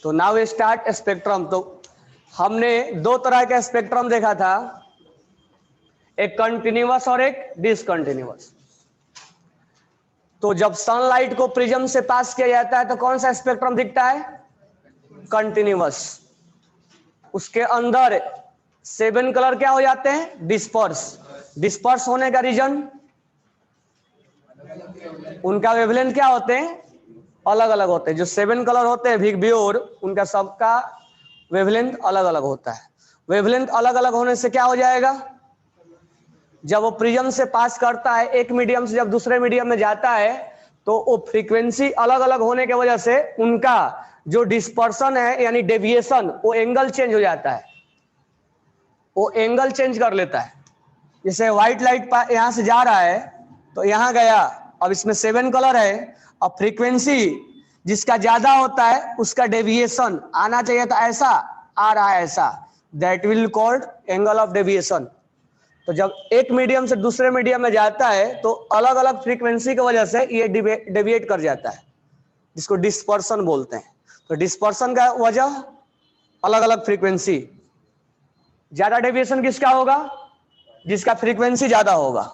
तो now start spectrum. तो हमने दो तरह का स्पेक्ट्रम देखा था, एक कंटिन्यूअस और एक डिसकंटिन्यूअस। तो जब सनलाइट को प्रिज्म से पास किया जाता है तो कौन सा स्पेक्ट्रम दिखता है? कंटिन्यूअस। उसके अंदर 7 कलर क्या हो जाते हैं? डिस्पर्स। डिस्पर्स होने का रीजन, उनका वेवलेंथ क्या होते हैं? अलग अलग होते हैं। जो 7 कलर होते हैं बिग ब्योर, उनका सबका वेवलेंथ अलग अलग होता है। वेवलेंथ अलग अलग होने से क्या हो जाएगा? जब वो प्रिज्म से पास करता है एक मीडियम से, जब दूसरे मीडियम में जाता है तो वो फ्रीक्वेंसी अलग अलग होने की वजह से उनका जो डिस्पर्सन है यानी डेविएशन, वो एंगल चेंज हो जाता है, वो एंगल चेंज कर लेता है। जैसे व्हाइट लाइट यहां से जा रहा है तो यहां गया, अब इसमें 7 कलर है, अब फ्रीक्वेंसी जिसका ज्यादा होता है उसका डेविएशन आना चाहिए था ऐसा, आ रहा है ऐसा, that will called angle of deviation. तो जब एक मीडियम से दूसरे मीडियम में जाता है तो अलग अलग फ्रीक्वेंसी की वजह से ये डेविएट कर जाता है, जिसको डिस्पर्सन बोलते हैं। तो डिस्पर्सन का वजह अलग अलग फ्रीक्वेंसी। ज्यादा डेविएशन किसका होगा? जिसका फ्रीक्वेंसी ज्यादा होगा।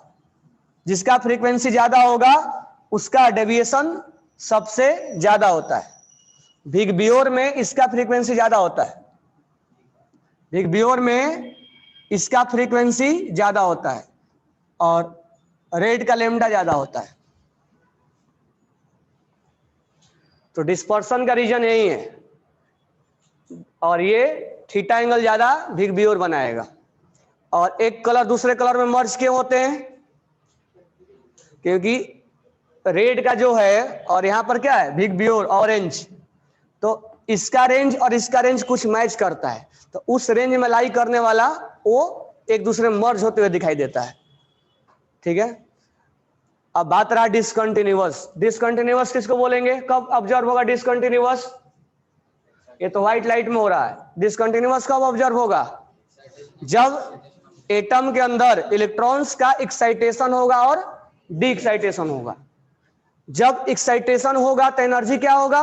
जिसका फ्रीक्वेंसी ज्यादा होगा उसका डेविएशन सबसे ज्यादा होता है। बिग ब्योर में इसका फ्रीक्वेंसी ज्यादा होता है, बिग ब्योर में इसका फ्रीक्वेंसी ज्यादा होता है और रेड का लेमडा ज्यादा होता है। तो डिस्पर्सन का रीजन यही है, और ये थीटा एंगल ज्यादा बिग ब्योर बनाएगा। और एक कलर दूसरे कलर में मर्ज क्यों होते हैं? क्योंकि रेड का जो है और यहां पर क्या है? बिग ब्योर ऑरेंज, तो इसका रेंज और इसका रेंज कुछ मैच करता है, तो उस रेंज में लाई करने वाला वो एक दूसरे में मर्ज होते हुए दिखाई देता है। ठीक है, अब बात रहा डिसकंटिन्यूअस। डिसकंटिन्यूअस किसको बोलेंगे? कब ऑब्जर्व होगा डिसकंटिन्यूअस? ये तो व्हाइट लाइट में हो रहा है। डिसकंटिन्यूअस कब ऑब्जर्व होगा? जब एटम के अंदर इलेक्ट्रॉन्स का एक्साइटेशन होगा और डी एक्साइटेशन होगा। जब एक्साइटेशन होगा तो एनर्जी क्या होगा?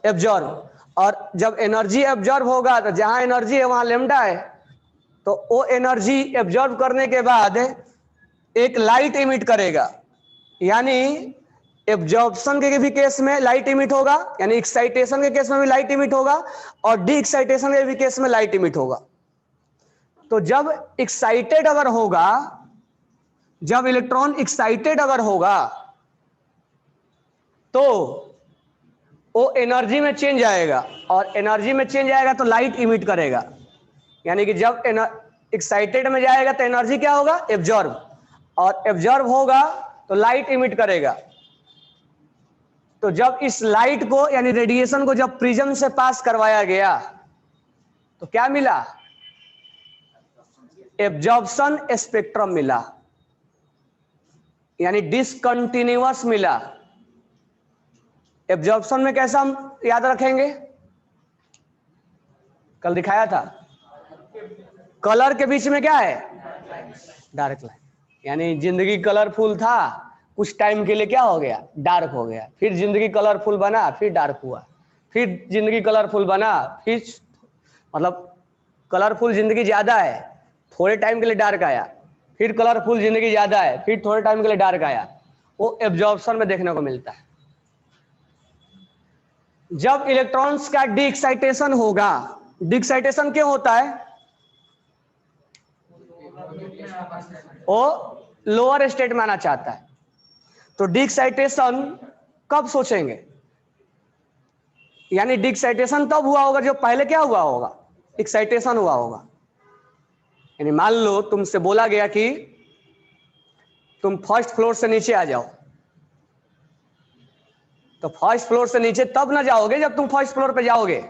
एब्जॉर्ब। और जब एनर्जी एब्जॉर्ब होगा तो जहां एनर्जी है वहां लेमडा है, तो वो एनर्जी एब्जॉर्ब करने के बाद एक लाइट इमिट करेगा, यानी एब्जॉर्प्शन के भी केस में लाइट इमिट होगा, यानी एक्साइटेशन के केस में भी लाइट इमिट होगा, और डी एक्साइटेशन के भी केस में लाइट इमिट होगा। तो जब एक्साइटेड अगर होगा, जब इलेक्ट्रॉन एक्साइटेड अगर होगा तो वो एनर्जी में चेंज आएगा, और एनर्जी में चेंज आएगा तो लाइट इमिट करेगा। यानी कि जब एक्साइटेड में जाएगा तो एनर्जी क्या होगा? एब्जॉर्ब, और एब्जॉर्ब होगा तो लाइट इमिट करेगा। तो जब इस लाइट को यानी रेडिएशन को जब प्रिज्म से पास करवाया गया तो क्या मिला? एब्जॉर्प्शन स्पेक्ट्रम मिला, यानी डिसकंटिन्यूअस मिला। एब्जॉर्प्शन में कैसा हम याद रखेंगे? कल दिखाया था, कलर के बीच में क्या है? Dark line. यानी जिंदगी कलरफुल था, कुछ टाइम के लिए क्या हो गया? डार्क हो गया। फिर जिंदगी कलरफुल बना, फिर डार्क हुआ, फिर जिंदगी कलरफुल बना, फिर मतलब कलरफुल जिंदगी ज्यादा है, थोड़े टाइम के लिए डार्क आया, फिर कलरफुल जिंदगी ज्यादा है, फिर थोड़े टाइम के लिए डार्क आया। वो एब्जॉर्प्शन में देखने को मिलता है। जब इलेक्ट्रॉन्स का डी एक्साइटेशन होगा, डी एक्साइटेशन क्यों होता है? वो लोअर स्टेट में आना चाहता है। तो डी एक्साइटेशन कब सोचेंगे? यानी डी एक्साइटेशन तब हुआ होगा जब पहले क्या हुआ होगा? एक्साइटेशन हुआ होगा। यानी मान लो तुमसे बोला गया कि तुम फर्स्ट फ्लोर से नीचे आ जाओ, तो फर्स्ट फ्लोर से नीचे तब ना जाओगे जब तुम फर्स्ट फ्लोर पे जाओगे।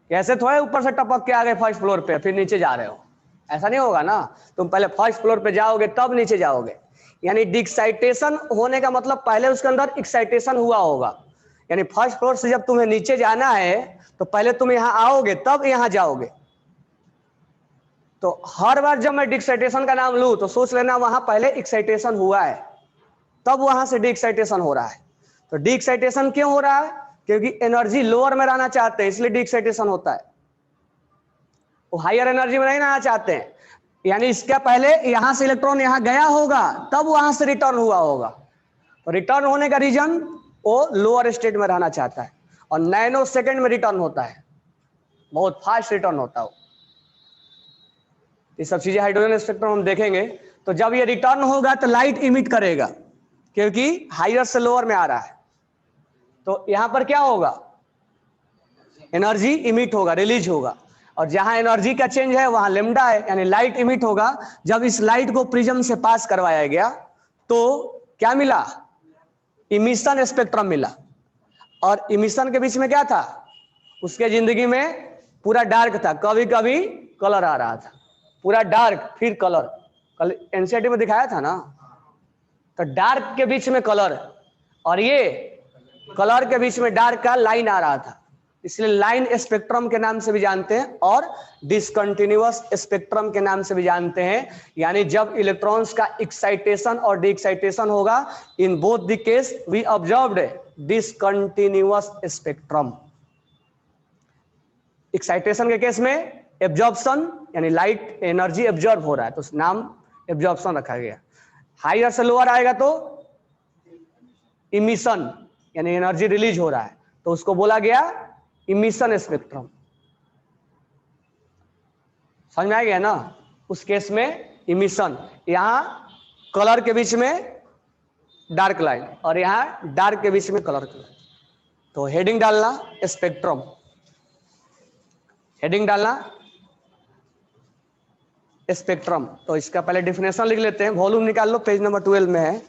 कैसे थोड़े ऊपर से टपक के आ गए फर्स्ट फ्लोर पे फिर नीचे जा रहे हो, ऐसा नहीं होगा ना। तुम पहले फर्स्ट फ्लोर पे जाओगे तब नीचे जाओगे। यानी डिक्साइटेशन होने का मतलब पहले उसके अंदर एक्साइटेशन हुआ होगा। यानी फर्स्ट फ्लोर से जब तुम्हें नीचे जाना है तो पहले तुम यहां आओगे तब यहां जाओगे। तो हर बार जब मैं डिक्साइटेशन का नाम लूं तो सोच लेना वहां पहले एक्साइटेशन हुआ है, तब वहां से डी एक्साइटेशन हो रहा है। तो डी एक्साइटेशन क्यों हो रहा है? क्योंकि एनर्जी लोअर में रहना चाहते हैं, इसलिए डी एक्साइटेशन होता है। वो हायर एनर्जी में नहीं रहना चाहते हैं, यानी इसका पहले यहां से इलेक्ट्रॉन यहां गया होगा, तब वहां से रिटर्न हुआ होगा। तो रिटर्न होने का रीजन वो लोअर स्टेट में रहना चाहता है, और नैनो सेकेंड में रिटर्न होता है, बहुत फास्ट रिटर्न होता है। ये सब चीजें हाइड्रोजन स्पेक्ट्रम हम देखेंगे। तो जब ये रिटर्न होगा तो लाइट इमिट करेगा, क्योंकि हायर से लोअर में आ रहा है। तो यहां पर क्या होगा, एनर्जी इमिट होगा, रिलीज होगा, और जहां एनर्जी का चेंज है वहां लेमडा है, यानी लाइट इमिट होगा। जब इस लाइट को प्रिज्म से पास करवाया गया तो क्या मिला, इमिशन स्पेक्ट्रम मिला। और इमिशन के बीच में क्या था, उसके जिंदगी में पूरा डार्क था, कभी कभी कलर आ रहा था, पूरा डार्क फिर कलर। कल एनसीईआरटी में दिखाया था ना, तो डार्क के बीच में कलर, और ये कलर के बीच में डार्क का लाइन आ रहा था, इसलिए लाइन स्पेक्ट्रम के नाम से भी जानते हैं, और डिसकंटिन्यूअस स्पेक्ट्रम के नाम से भी जानते हैं। यानी जब इलेक्ट्रॉन्स का एक्साइटेशन और डी एक्साइटेशन होगा, in both the case we observed discontinuous spectrum. Excitation के केस में एब्जॉर्प्शन, यानी लाइट एनर्जी एब्जॉर्ब हो रहा है, तो नाम एब्जॉर्प्शन रखा गया। हायर से लोअर आएगा तो इमिशन, यानी एनर्जी रिलीज हो रहा है, तो उसको बोला गया इमिशन स्पेक्ट्रम। समझ में आ गया ना, उस केस में इमिशन, यहां कलर के बीच में डार्क लाइन, और यहां डार्क के बीच में कलर की लाइन। तो हेडिंग डालना स्पेक्ट्रम, हेडिंग डालना स्पेक्ट्रम। तो इसका पहले डिफिनेशन लिख लेते हैं, वॉल्यूम निकाल लो, पेज नंबर 12 में है,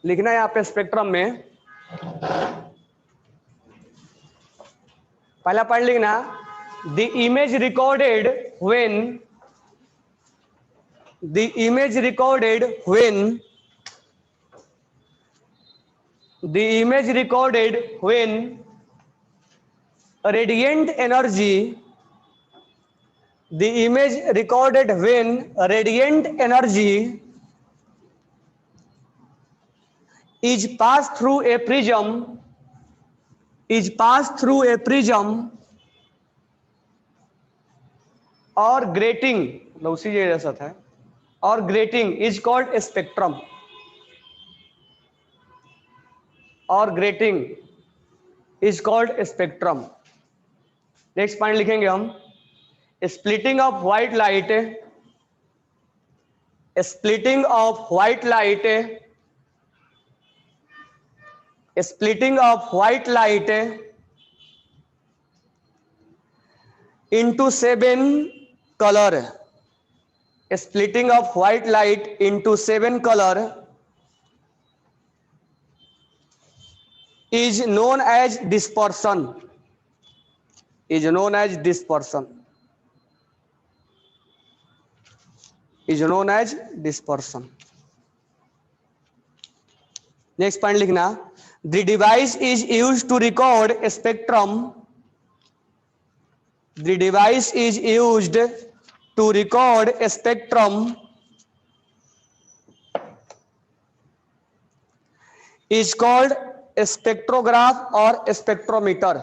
लिखना है यहाँ पे स्पेक्ट्रम में। पहला पॉइंट लिखना, the image recorded when, the image recorded when, the image recorded when radiant energy, the image recorded when radiant energy is passed through a prism, is passed through a prism or grating, मतलब उसी जैसा था, और grating is called spectrum, और grating is called spectrum। Next point लिखेंगे हम, splitting of white light, splitting of white light, splitting of white light into 7 color, splitting of white light into 7 color is known as dispersion, is known as dispersion, is known as dispersion। Next point लिखना, the device is used to record spectrum, the device is used to record spectrum is called spectrograph or spectrometer,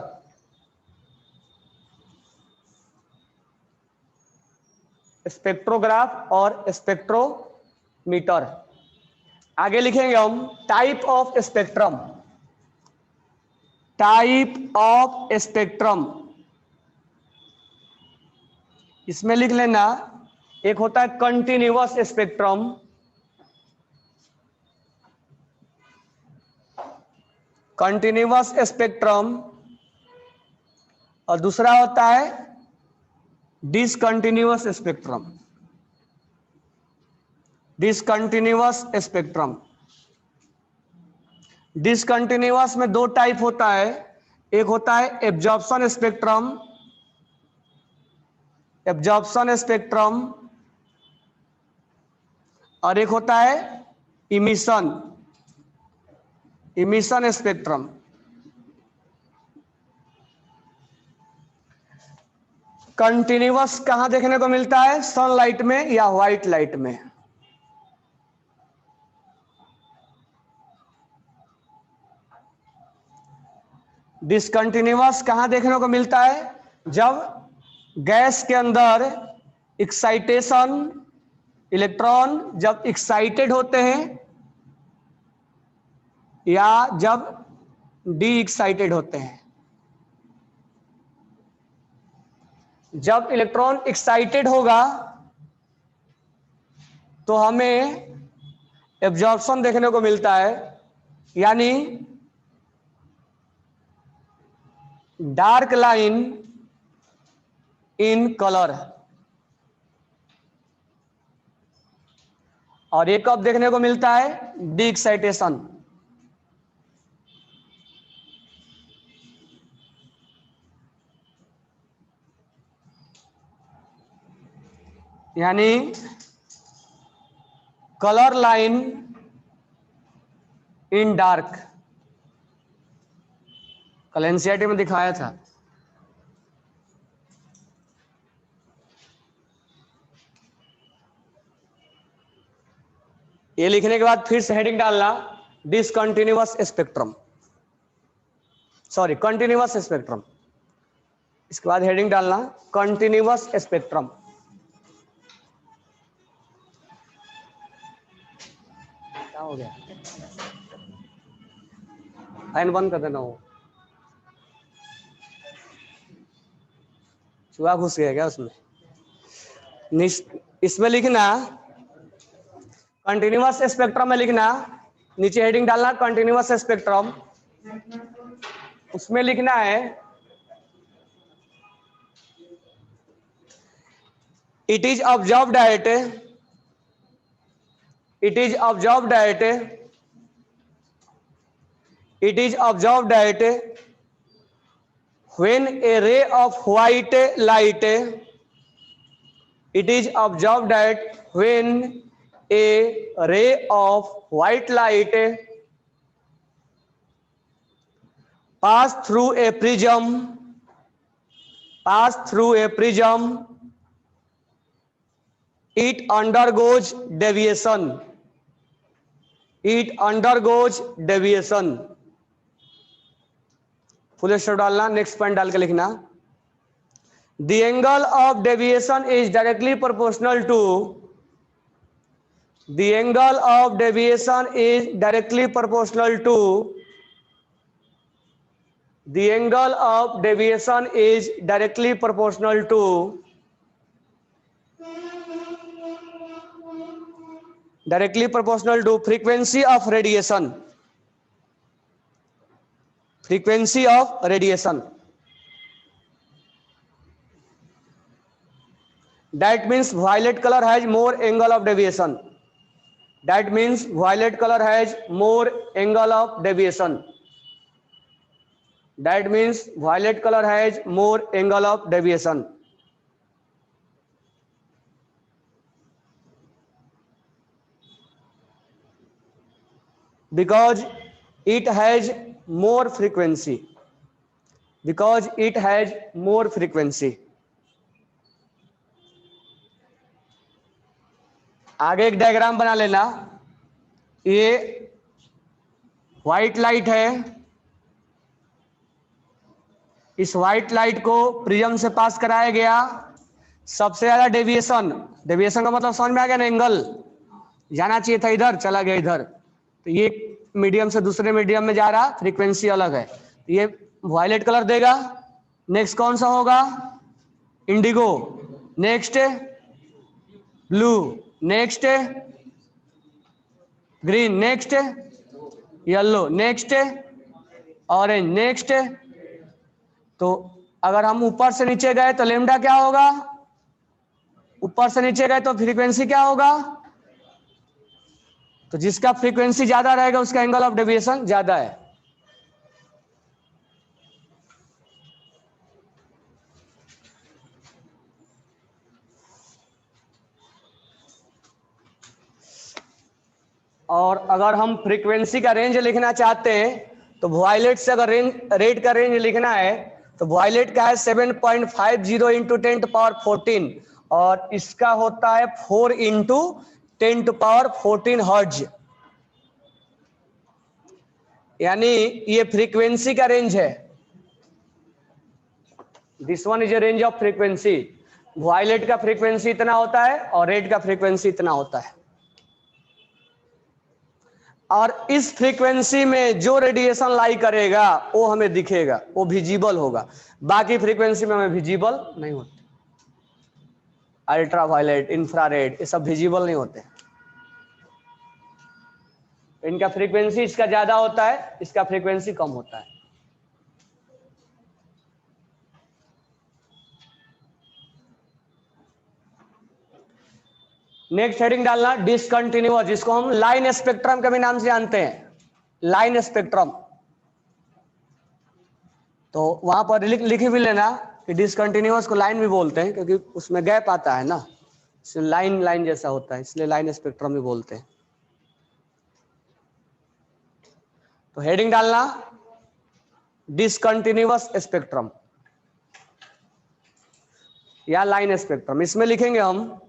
spectrograph और spectrometer. आगे लिखेंगे हम type of spectrum, type of spectrum. इसमें लिख लेना, एक होता है कंटिन्यूअस स्पेक्ट्रम, कंटिन्यूअस स्पेक्ट्रम, और दूसरा होता है discontinuous spectrum, discontinuous spectrum. Discontinuous में दो टाइप होता है, एक होता है एब्जॉर्प्शन स्पेक्ट्रम, एब्जॉर्प्शन स्पेक्ट्रम, और एक होता है इमिशन, इमिशन स्पेक्ट्रम। कंटिन्यूअस कहां देखने को मिलता है, सनलाइट में या व्हाइट लाइट में। डिसकंटिन्यूअस कहां देखने को मिलता है? जब गैस के अंदर एक्साइटेशन, इलेक्ट्रॉन जब एक्साइटेड होते हैं या जब डी एक्साइटेड होते हैं। जब इलेक्ट्रॉन एक्साइटेड होगा तो हमें एब्जॉर्प्शन देखने को मिलता है, यानी डार्क लाइन इन कलर। और ये कब देखने को मिलता है? D excitation. यानी कलर लाइन इन डार्क। कल एनसीईआरटी में दिखाया था। ये लिखने के बाद फिर से हेडिंग डालना, discontinuous spectrum, sorry continuous spectrum. इसके बाद हेडिंग डालना कंटिन्यूअस स्पेक्ट्रम। क्या हो गया? फैन बंद कर देना। हो चूहा घुस गया क्या उसमें? इसमें लिखना कंटिन्यूअस स्पेक्ट्रम में लिखना, नीचे हेडिंग डालना कंटिन्यूअस स्पेक्ट्रम। उसमें लिखना है it is observed eight it is observed that when a ray of white light it is observed that when a ray of white light pass through a prism it undergoes deviation. Full stop डालना, next point डाल के लिखना the angle of deviation is directly proportional to frequency of radiation. That means violet color has more angle of deviation. Because it has more frequency. आगे एक diagram बना लेना। ये white light है, इस व्हाइट लाइट को प्रिज्म से पास कराया गया। सबसे ज्यादा डेविएशन का मतलब समझ में आ गया ना? एंगल जाना चाहिए था इधर, चला गया इधर। तो ये मीडियम से दूसरे मीडियम में जा रहा, फ्रीक्वेंसी अलग है। तो ये वायलेट कलर देगा। नेक्स्ट कौन सा होगा? Indigo, next blue, next green, next yellow, next orange, next. तो अगर हम ऊपर से नीचे गए तो लेमडा क्या होगा? ऊपर से नीचे गए तो फ्रीक्वेंसी क्या होगा? तो जिसका फ्रीक्वेंसी ज्यादा रहेगा उसका एंगल ऑफ डेविएशन ज्यादा है। और अगर हम फ्रीक्वेंसी का रेंज लिखना चाहते हैं तो वायलेट से अगर रेड का रेंज लिखना है तो वायलेट का है 7.50 इंटू 10⁻14 और इसका होता है 4 इंटू 10⁻14 हर्ट्ज। यानी ये फ्रीक्वेंसी का रेंज है। This one is a range of frequency. Violet का फ्रीक्वेंसी इतना होता है और रेड का फ्रीक्वेंसी इतना होता है, और इस फ्रीक्वेंसी में जो रेडिएशन लाई करेगा वो हमें दिखेगा, वो विजिबल होगा। बाकी फ्रीक्वेंसी में हमें विजिबल नहीं होते। अल्ट्रा वायलेट, इंफ्रारेड, ये सब विजिबल नहीं होते। इनका फ्रीक्वेंसी इसका ज्यादा होता है, इसका फ्रीक्वेंसी कम होता है। नेक्स्ट हेडिंग डालना डिसकंटिन्यूअस, जिसको हम लाइन स्पेक्ट्रम के भी नाम से जानते हैं, लाइन स्पेक्ट्रम। तो वहां पर लिख भी लेना कि डिसकंटिन्यूअस को लाइन भी बोलते हैं, क्योंकि उसमें गैप आता है ना, लाइन लाइन जैसा होता है, इसलिए लाइन स्पेक्ट्रम भी बोलते हैं। तो हेडिंग डालना डिसकंटिन्यूअस स्पेक्ट्रम या लाइन स्पेक्ट्रम। इसमें लिखेंगे हम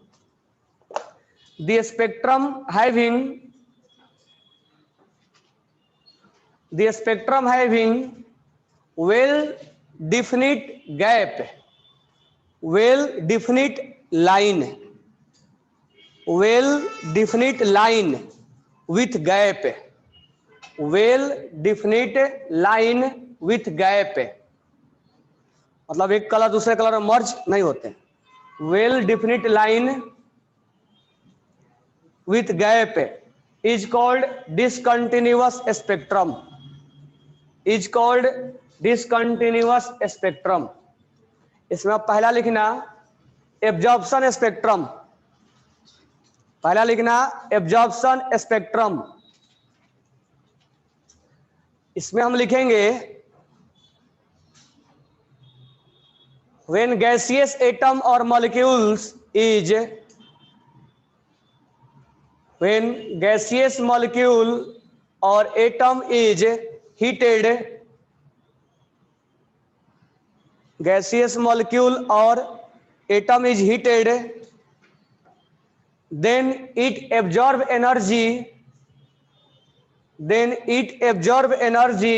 the spectrum having well definite gap, well definite line with gap, well definite line with gap, मतलब एक कलर दूसरे कलर में मर्ज नहीं होते। well definite line with gap is called discontinuous spectrum, is called discontinuous spectrum। इसमें पहला लिखना absorption spectrum, पहला लिखना एब्जॉर्प्शन स्पेक्ट्रम। इसमें हम लिखेंगे when gaseous atom or molecules is, when gaseous molecule or atom is heated, gaseous molecule or atom is heated, then it absorb energy, then it absorb energy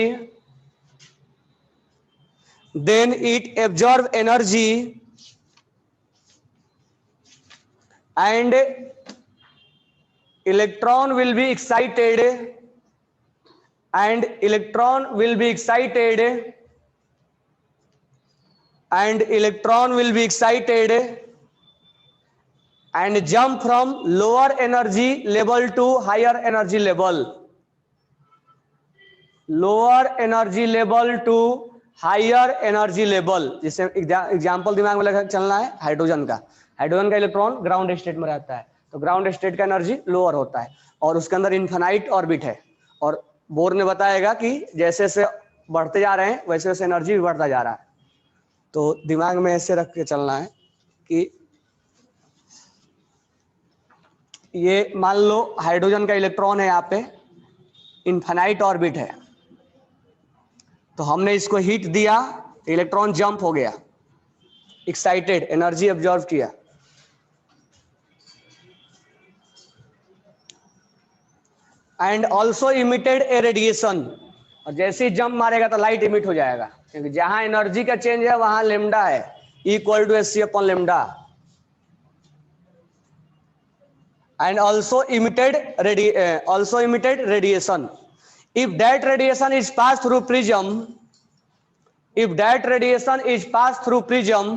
and electron will be excited, and electron will be excited, and electron will be excited and jump from lower energy level to higher energy level, lower energy level to higher energy level। जिससे example दिमाग में लगा चलना है hydrogen का, hydrogen का electron ground state में रहता है, तो ग्राउंड स्टेट का एनर्जी लोअर होता है और उसके अंदर इनफाइनाइट ऑर्बिट है, और बोर ने बताएगा कि जैसे जैसे बढ़ते जा रहे हैं वैसे वैसे एनर्जी भी बढ़ता जा रहा है। तो दिमाग में ऐसे रख के चलना है कि ये मान लो हाइड्रोजन का इलेक्ट्रॉन है, यहाँ पे इनफाइनाइट ऑर्बिट है, तो हमने इसको हीट दिया, इलेक्ट्रॉन जंप हो गया, एक्साइटेड, एनर्जी एब्जॉर्ब किया, and also emitted A radiation, और जैसे ही जंप मारेगा तो लाइट इमिट हो जाएगा, क्योंकि जहां एनर्जी का चेंज है वहां लेमडा है, equal to h c upon lambda, and also emitted radiation. If that radiation is pass through prism, if that radiation is passed through prism,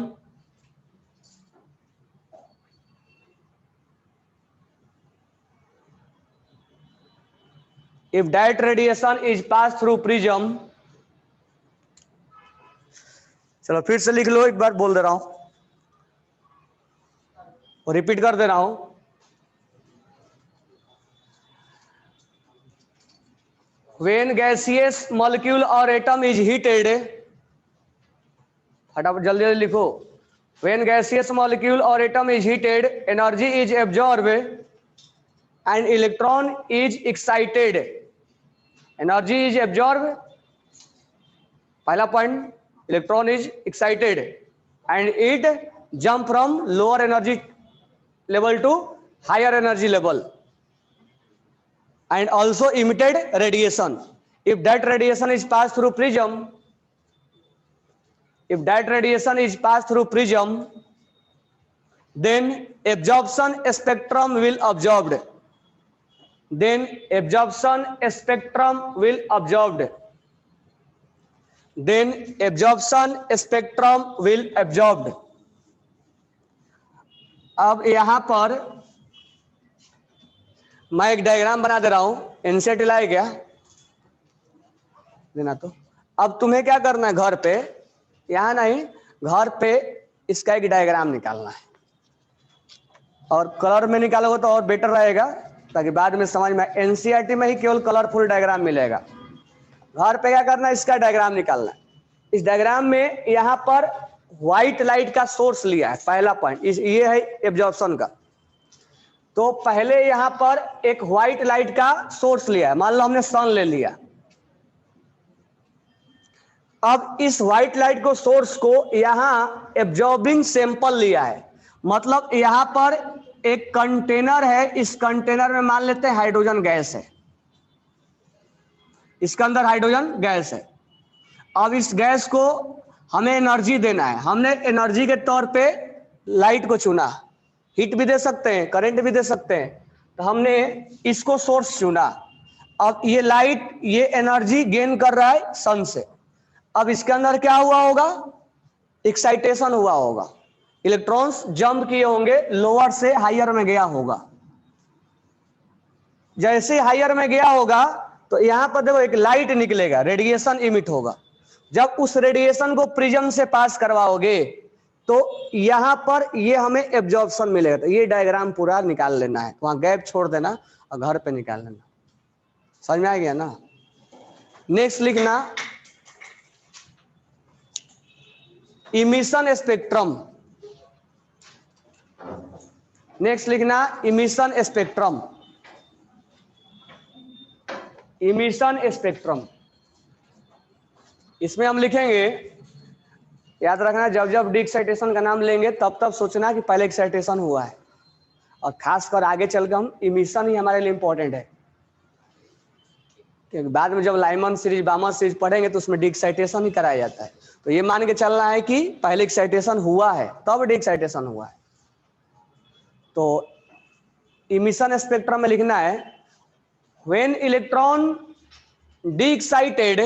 if that radiation is passed through prism, चलो फिर से लिख लो, एक बार बोल दे रहा हूं और repeat कर दे रहा हूं। when gaseous molecule or atom is heated, फटाफट जल्दी जल्दी लिखो, when gaseous molecule or atom is heated, energy is absorbed and electron is excited, energy is absorbed, पहला point, electron is excited and it jump from lower energy level to higher energy level and also emitted radiation। if that radiation is passed through prism, If that radiation is passed through prism, then absorption spectrum will absorbed. Then absorption spectrum will absorbed. Then absorption spectrum will absorbed. अब यहां पर मैं एक diagram बना दे रहा हूं, NCERT लाए क्या देना तो। अब तुम्हें क्या करना है घर पे, यहां नहीं, घर पे इसका एक डायग्राम निकालना है और कलर में निकालोगे तो और बेटर रहेगा, ताकि बाद में समझ में। एनसीईआरटी में ही केवल कलरफुल डायग्राम मिलेगा। घर पे क्या करना है, इसका डायग्राम निकालना है। इस डायग्राम में यहां पर व्हाइट लाइट का सोर्स लिया है, पहला पॉइंट ये है एब्जॉर्प्शन का। तो पहले यहां पर एक व्हाइट लाइट का सोर्स लिया है, मान लो हमने सन ले लिया। अब इस व्हाइट लाइट को सोर्स को यहां एब्जॉर्बिंग सैंपल लिया है, मतलब यहां पर एक कंटेनर है, इस कंटेनर में मान लेते हैं हाइड्रोजन गैस है, इसके अंदर हाइड्रोजन गैस है। अब इस गैस को हमें एनर्जी देना है, हमने एनर्जी के तौर पे लाइट को चुना, हीट भी दे सकते हैं, करंट भी दे सकते हैं, तो हमने इसको सोर्स चुना। अब ये लाइट ये एनर्जी गेन कर रहा है सन से। अब इसके अंदर क्या हुआ होगा, एक्साइटेशन हुआ होगा, इलेक्ट्रॉन्स जंप किए होंगे, लोअर से हायर में गया होगा। जैसे हायर में गया होगा तो यहां पर देखो एक लाइट निकलेगा, रेडिएशन इमिट होगा। जब उस रेडिएशन को प्रिज्म से पास करवाओगे तो यहां पर ये हमें एब्जॉर्प्शन मिलेगा। तो ये डायग्राम पूरा निकाल लेना है, वहां गैप छोड़ देना और घर पे निकाल लेना। समझ में आ गया ना। नेक्स्ट लिखना इमिशन स्पेक्ट्रम। नेक्स्ट लिखना इमिशन स्पेक्ट्रम। इमिशन स्पेक्ट्रम इसमें हम लिखेंगे, याद रखना जब जब डी एक्साइटेशन का नाम लेंगे तब तब सोचना कि पहले एक्साइटेशन हुआ है, और खासकर आगे चलकर हम इमिशन ही हमारे लिए इंपॉर्टेंट है, क्योंकि बाद में जब लाइमन सीरीज बामर सीरीज पढ़ेंगे तो उसमें डी एक्साइटेशन ही कराया जाता है। तो ये मान के चलना है कि पहले एक्साइटेशन हुआ है तब डी एक्साइटेशन हुआ है। तो इमिशन स्पेक्ट्रम में लिखना है when electron de-excited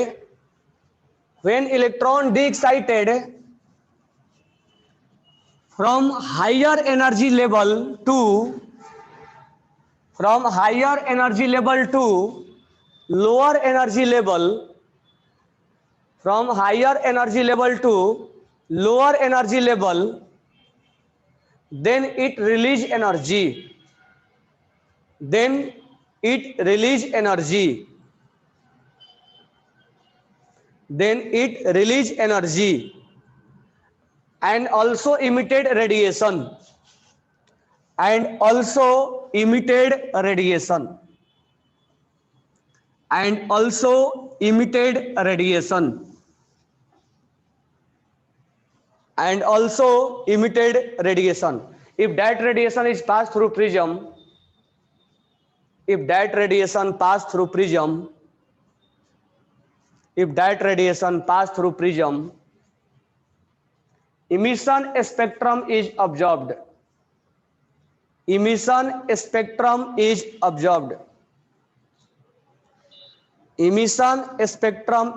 from higher energy level to lower energy level, from higher energy level to lower energy level, then it release energy, and also emitted radiation, if that radiation is passed through prism, emission spectrum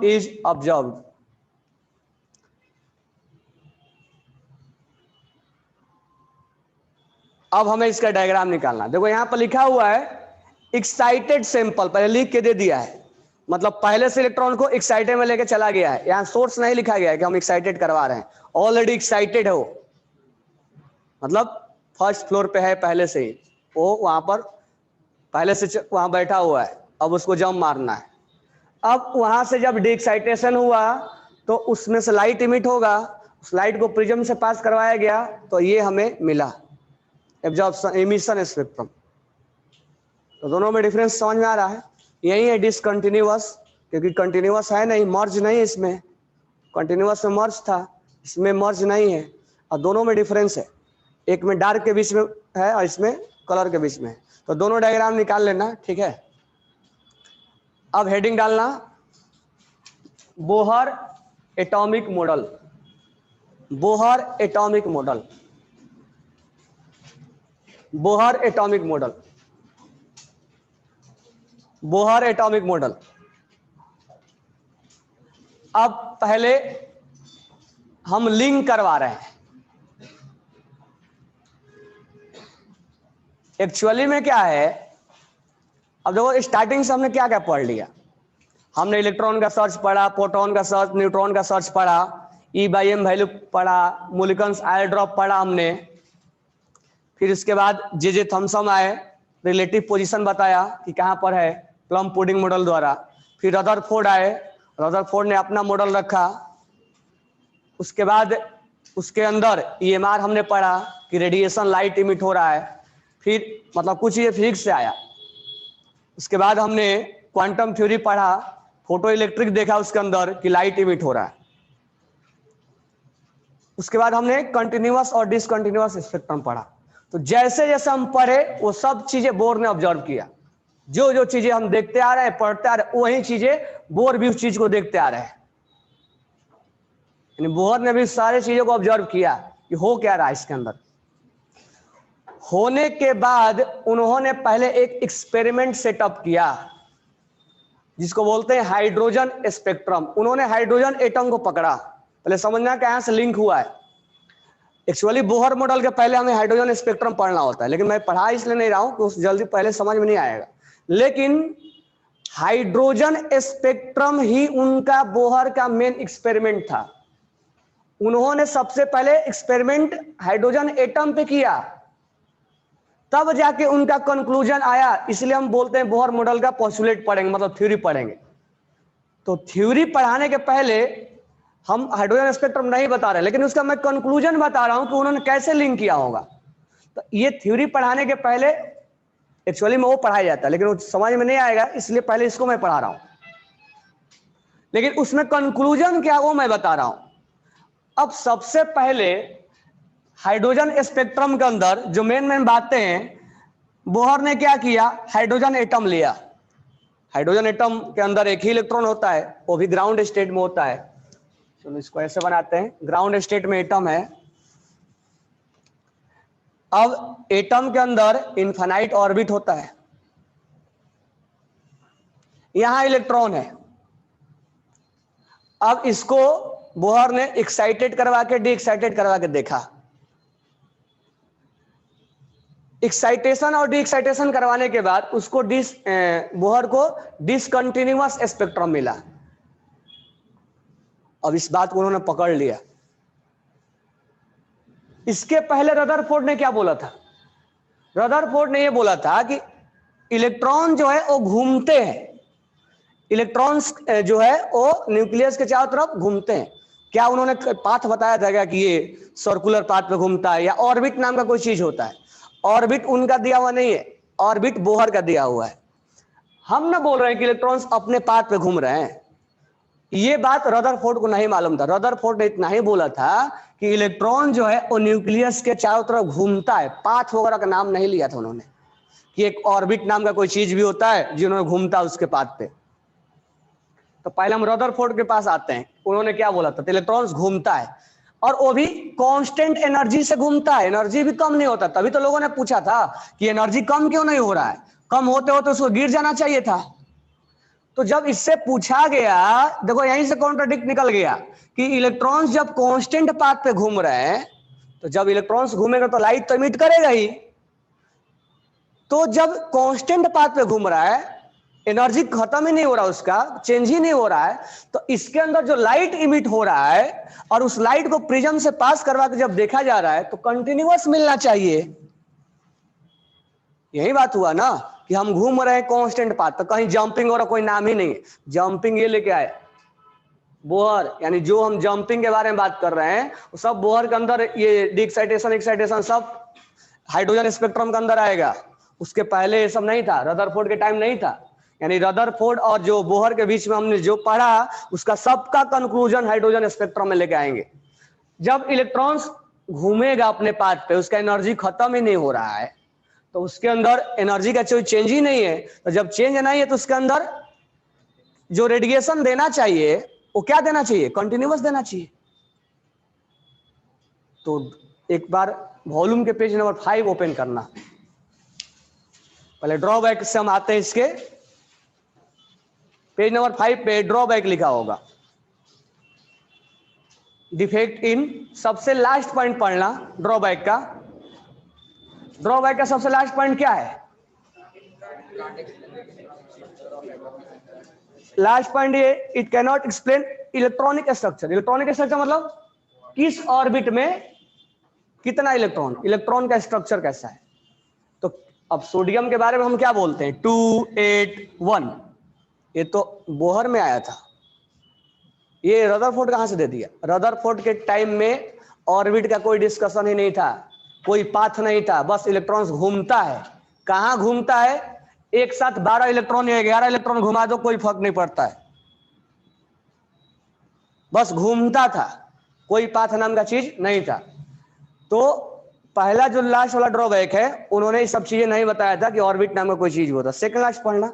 is absorbed. अब हमें इसका diagram निकालना। देखो यहां पर लिखा हुआ है एक्साइटेड सैंपल, पहले लिख के दे दिया है, मतलब पहले से इलेक्ट्रॉन को एक्साइटेड में लेके चला गया है। यहां सोर्स नहीं लिखा गया है कि हम एक्साइटेड करवा रहे हैं, ऑलरेडी एक्साइटेड है वो, मतलब फर्स्ट फ्लोर पे है पहले से ही, वो वहां पर पहले से वहां बैठा हुआ है, अब उसको जंप मारना है। अब वहां से जब डी एक्साइटेशन हुआ तो उसमें से लाइट इमिट होगा, उस लाइट को प्रिज्म से पास करवाया गया तो ये हमें मिला एब्जॉर्प्शन इमिशन स्पेक्ट्रम। तो दोनों में डिफरेंस समझ में आ रहा है। यही है डिसकंटिन्यूअस, क्योंकि कंटिन्यूअस है नहीं, मर्ज नहीं, इसमें कंटिन्यूअस में मर्ज था, इसमें मर्ज नहीं है, और दोनों में डिफरेंस है, एक में डार्क के बीच में है और इसमें कलर के बीच में है। तो दोनों डायग्राम निकाल लेना, ठीक है। अब हेडिंग डालना Bohr atomic model. Bohr atomic model, Bohr atomic model, Bohr atomic model. अब पहले हम लिंक करवा रहे हैं। एक्चुअली में क्या है, अब देखो स्टार्टिंग से हमने क्या क्या पढ़ लिया। हमने इलेक्ट्रॉन का सर्च पढ़ा, प्रोटॉन का सर्च, न्यूट्रॉन का सर्च पढ़ा, E/m वैल्यू पढ़ा, मोलिकन्स आयर ड्रॉप पढ़ा हमने। फिर इसके बाद जे थॉमसन आए, रिलेटिव पोजीशन बताया कि कहाँ पर है, प्लम पुडिंग मॉडल द्वारा। फिर रदरफोर्ड आए, रदरफोर्ड ने अपना मॉडल रखा। उसके बाद उसके अंदर EMR हमने पढ़ा कि रेडिएशन लाइट इमिट हो रहा है। फिर मतलब कुछ ये फिजिक्स से आया। उसके बाद हमने क्वांटम थ्योरी पढ़ा, फोटो इलेक्ट्रिक देखा उसके अंदर कि लाइट इमिट हो रहा है। उसके बाद हमने कंटिन्यूअस और डिसकंटिन्यूअस स्पेक्ट्रम पढ़ा। तो जैसे जैसे हम पढ़े वो सब चीजें बोर ने ऑब्जर्व किया। जो जो चीजें हम देखते आ रहे हैं, पढ़ते आ रहे हैं, वही चीजें बोर भी उस चीज को देखते आ रहे हैं। बोहर ने भी सारी चीजों को ऑब्जर्व किया कि हो क्या रहा है इसके अंदर। होने के बाद उन्होंने पहले एक एक्सपेरिमेंट सेटअप किया जिसको बोलते हैं हाइड्रोजन स्पेक्ट्रम। उन्होंने हाइड्रोजन एटम को पकड़ा। पहले समझना कहां से लिंक हुआ है। एक्चुअली बोहर मॉडल के पहले हमें हाइड्रोजन स्पेक्ट्रम पढ़ना होता है, लेकिन मैं पढ़ा इसलिए नहीं रहा हूं कि उस जल्दी पहले समझ में नहीं आएगा। लेकिन हाइड्रोजन स्पेक्ट्रम ही उनका बोहर का मेन एक्सपेरिमेंट था। उन्होंने सबसे पहले एक्सपेरिमेंट हाइड्रोजन एटम पे किया, तब जाके उनका कंक्लूजन आया। इसलिए हम बोलते हैं बोहर मॉडल का पोस्टुलेट पढ़ेंगे, मतलब थ्योरी पढ़ेंगे। तो थ्योरी पढ़ाने के पहले हम हाइड्रोजन स्पेक्ट्रम नहीं बता रहे, लेकिन उसका मैं कंक्लूजन बता रहा हूं कि उन्होंने कैसे लिंक किया होगा। तो ये थ्योरी पढ़ाने के पहले एक्चुअली में वो पढ़ाया जाता है, लेकिन वो समझ में नहीं आएगा, इसलिए पहले इसको मैं पढ़ा रहा हूं। लेकिन उसमें कंक्लूजन क्या वो मैं बता रहा हूं। अब सबसे पहले हाइड्रोजन स्पेक्ट्रम के अंदर जो मेन बातें हैं, बोहर ने क्या किया, हाइड्रोजन एटम लिया। हाइड्रोजन एटम के अंदर एक ही इलेक्ट्रॉन होता है, वो भी ग्राउंड स्टेट में होता है। चलो इसको ऐसे बनाते हैं, ग्राउंड स्टेट में एटम है। अब एटम के अंदर इनफाइनाइट ऑर्बिट होता है, यहां इलेक्ट्रॉन है। अब इसको बोहर ने एक्साइटेड करवा के डी एक्साइटेड करवा के देखा। एक्साइटेशन और डी एक्साइटेशन करवाने के बाद उसको बोहर को डिसकंटिन्यूअस स्पेक्ट्रम मिला। अब इस बात को उन्होंने पकड़ लिया। इसके पहले रदरफोर्ड ने क्या बोला था? रदरफोर्ड ने यह बोला था कि इलेक्ट्रॉन जो है वो घूमते हैं, इलेक्ट्रॉन्स जो है वो न्यूक्लियस के चारों तरफ घूमते हैं। क्या उन्होंने पाथ बताया था क्या कि ये सर्कुलर पाथ पे घूमता है, या ऑर्बिट नाम का कोई चीज होता है? ऑर्बिट उनका दिया हुआ नहीं है, ऑर्बिट बोहर का दिया हुआ है। हम ना बोल रहे हैं कि इलेक्ट्रॉन्स अपने पाथ पे घूम रहे हैं। ये बात रदरफोर्ड को नहीं मालूम था। रदरफोर्ड ने इतना ही बोला था कि इलेक्ट्रॉन जो है वो न्यूक्लियस के चारों तरफ घूमता है। पाथ वगैरह का नाम नहीं लिया था उन्होंने कि एक ऑर्बिट नाम का कोई चीज भी होता है जिन्होंने घूमता है उसके पाथ पे। तो पहले हम रदरफोर्ड के पास आते हैं। उन्होंने क्या बोला था? इलेक्ट्रॉन्स घूमता है, और वो भी कांस्टेंट एनर्जी से घूमता है, एनर्जी भी कम नहीं होता। तभी तो लोगों ने पूछा था कि एनर्जी कम क्यों नहीं हो रहा है, कम होते होते उसको गिर जाना चाहिए था। तो जब इससे पूछा गया, देखो यहीं से कॉन्ट्राडिक्ट निकल गया कि इलेक्ट्रॉन्स जब कांस्टेंट पाथ पे घूम रहे हैं, तो जब इलेक्ट्रॉन्स घूमेगा तो लाइट तो इमिट करेगा ही। तो जब कांस्टेंट पाथ पे घूम रहा है, एनर्जी खत्म ही नहीं हो रहा, उसका चेंज ही नहीं हो रहा है, तो इसके अंदर जो लाइट इमिट हो रहा है और उस लाइट को प्रिज्म से पास करवा के जब देखा जा रहा है तो कंटिन्यूअस मिलना चाहिए। यही बात हुआ ना कि हम घूम रहे हैं कांस्टेंट पाथ, तो कहीं जंपिंग हो रहा कोई नाम ही नहीं है। जंपिंग ये लेके आए बोहर, यानी जो हम जंपिंग के बारे में बात कर रहे हैं वो सब बोहर के अंदर, ये डी एक्साइटेशन एक्साइटेशन सब हाइड्रोजन स्पेक्ट्रम के अंदर आएगा। उसके पहले ये सब नहीं था, रदरफोर्ड के टाइम नहीं था। यानी रदरफोर्ड और जो बोहर के बीच में हमने जो पढ़ा उसका सबका कंक्लूजन हाइड्रोजन स्पेक्ट्रम में लेके आएंगे। जब इलेक्ट्रॉन्स घूमेगा अपने पाथ पे, उसका एनर्जी खत्म ही नहीं हो रहा है, तो उसके अंदर एनर्जी का कोई चेंज ही नहीं है। तो जब चेंज नहीं है तो उसके अंदर जो रेडिएशन देना चाहिए वो क्या देना चाहिए? कंटिन्यूअस देना चाहिए। तो एक बार वॉल्यूम के पेज नंबर 5 ओपन करना। पहले ड्रॉबैक से हम आते हैं, इसके पेज नंबर 5 पे ड्रॉबैक लिखा होगा, डिफेक्ट इन, सबसे लास्ट पॉइंट पढ़ना ड्रॉबैक का। ड्रॉबैक का सबसे लास्ट पॉइंट क्या है? लास्ट पॉइंट ये, it can not explain electronic structure. Electronic structure मतलब किस ऑर्बिट में कितना इलेक्ट्रॉन, इलेक्ट्रॉन का स्ट्रक्चर कैसा है। तो अब सोडियम के बारे में हम क्या बोलते हैं, 281, ये तो बोहर में आया था। ये रदरफोर्ड कहां से दे दिया? रदरफोर्ड के टाइम में ऑर्बिट का कोई डिस्कशन ही नहीं था, कोई पाथ नहीं था, बस इलेक्ट्रॉन्स घूमता है। कहां घूमता है? एक साथ 12 इलेक्ट्रॉन या 11 इलेक्ट्रॉन घुमा दो, कोई फर्क नहीं पड़ता है, बस घूमता था, कोई पाथ नाम का चीज नहीं था। तो पहला जो लास्ट वाला ड्रॉबैक है, उन्होंने ये सब चीजें नहीं बताया था कि ऑर्बिट नाम का कोई चीज होता। सेकंड लास्ट पढ़ना,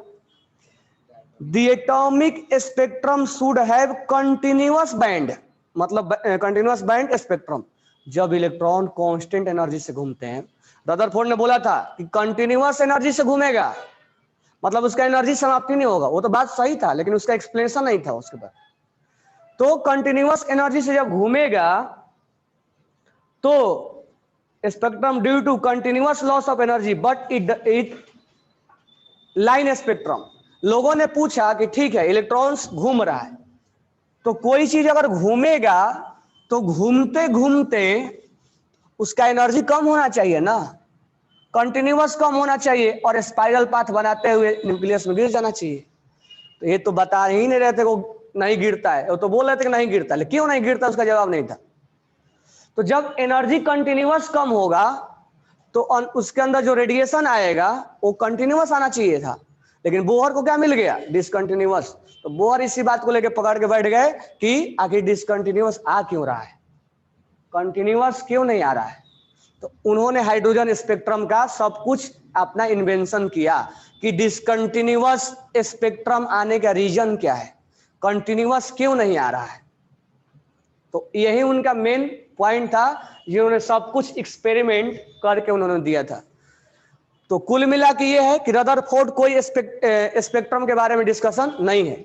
the atomic spectrum should have continuous band, मतलब कंटिन्यूअस बैंड स्पेक्ट्रम। जब इलेक्ट्रॉन कांस्टेंट एनर्जी से घूमते हैं, रदरफोर्ड ने बोला था कि कंटिन्यूअस एनर्जी से घूमेगा, मतलब उसका एनर्जी समाप्ति नहीं होगा। वो तो बात सही था, लेकिन उसका एक्सप्लेनेशन नहीं था उसके बाद। तो कंटिन्यूअस एनर्जी से जब घूमेगा तो spectrum due to continuous loss of energy but it line spectrum. लोगों ने पूछा कि ठीक है इलेक्ट्रॉन्स घूम रहा है, तो कोई चीज अगर घूमेगा तो घूमते घूमते उसका एनर्जी कम होना चाहिए ना, कंटिन्यूअस कम होना चाहिए और स्पाइरल पाथ बनाते हुए न्यूक्लियस में गिर जाना चाहिए। तो ये तो बता ही नहीं रहे थे वो नहीं गिरता है, वो तो बोल रहे थे कि नहीं गिरता, लेकिन क्यों नहीं गिरता उसका जवाब नहीं था। तो जब एनर्जी कंटिन्यूअस कम होगा तो उसके अंदर जो रेडिएशन आएगा वो कंटिन्यूअस आना चाहिए था, लेकिन बोहर को क्या मिल गया? डिसकंटिन्यूअस। तो बोहर इसी बात को लेकर पकड़ के बैठ गए कि आखिर डिसकंटिन्यूअस आ क्यों रहा है, कंटिन्यूअस क्यों नहीं आ रहा है। तो उन्होंने हाइड्रोजन स्पेक्ट्रम का सब कुछ अपना इन्वेंशन किया कि डिसकंटिन्यूअस स्पेक्ट्रम आने का रीजन क्या है, कंटिन्यूअस क्यों नहीं आ रहा है। तो यही उनका मेन पॉइंट था, जिन्होंने सब कुछ एक्सपेरिमेंट करके उन्होंने दिया था। तो कुल मिला के ये है कि रदरफोर्ड कोई स्पेक्ट्रम के बारे में डिस्कशन नहीं है,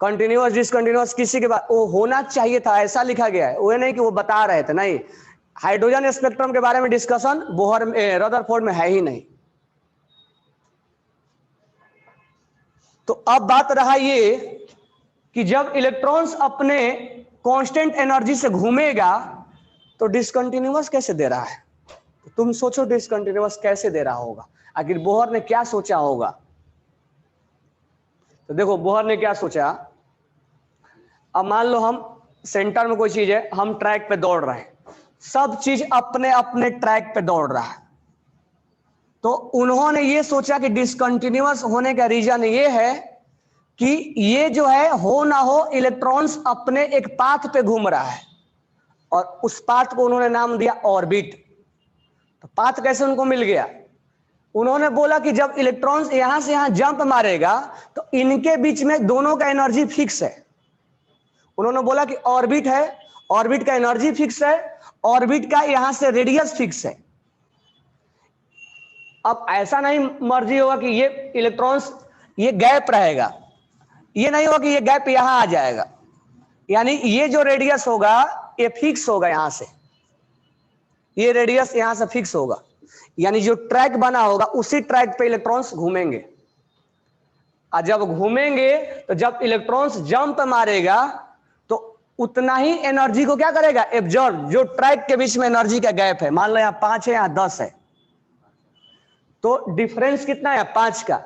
कंटिन्यूअस डिसकंटिन्यूअस किसी के बारे, वो होना चाहिए था ऐसा लिखा गया है, वो नहीं कि वो बता रहे थे, नहीं। हाइड्रोजन स्पेक्ट्रम के बारे में डिस्कशन बोहर रदरफोर्ड में है ही नहीं। तो अब बात रहा ये कि जब इलेक्ट्रॉन्स अपने कांस्टेंट एनर्जी से घूमेगा तो डिसकंटिन्यूअस कैसे दे रहा है। तो तुम सोचो डिसकंटिन्यूअस कैसे दे रहा होगा, आखिर बोहर ने क्या सोचा होगा। तो देखो बोहर ने क्या सोचा, अब मान लो हम सेंटर में कोई चीज है, हम ट्रैक पे दौड़ रहे हैं, सब चीज अपने अपने ट्रैक पे दौड़ रहा है। तो उन्होंने ये सोचा कि डिसकंटिन्यूअस होने का रीजन ये है कि ये जो है हो ना हो इलेक्ट्रॉन्स अपने एक पाथ पे घूम रहा है, और उस पाथ को उन्होंने नाम दिया ऑर्बिट। तो पाथ कैसे उनको मिल गया? उन्होंने बोला कि जब इलेक्ट्रॉन्स यहां से यहां जंप मारेगा तो इनके बीच में दोनों का एनर्जी फिक्स है। उन्होंने बोला कि ऑर्बिट है, ऑर्बिट का एनर्जी फिक्स है, ऑर्बिट का यहां से रेडियस फिक्स है। अब ऐसा नहीं मर्जी होगा कि ये इलेक्ट्रॉन्स ये गैप रहेगा, ये नहीं होगा कि ये गैप यहां आ जाएगा, यानी ये जो रेडियस होगा ये फिक्स होगा, यहां से ये रेडियस यहां से फिक्स होगा, यानी जो ट्रैक बना होगा उसी ट्रैक पे इलेक्ट्रॉन्स घूमेंगे। और जब घूमेंगे तो जब इलेक्ट्रॉन्स जंप मारेगा तो उतना ही एनर्जी को क्या करेगा? एब्जॉर्ब। जो ट्रैक के बीच में एनर्जी का गैप है, मान लो यहां 5 है यहां 10 है, तो डिफरेंस कितना है? 5 का,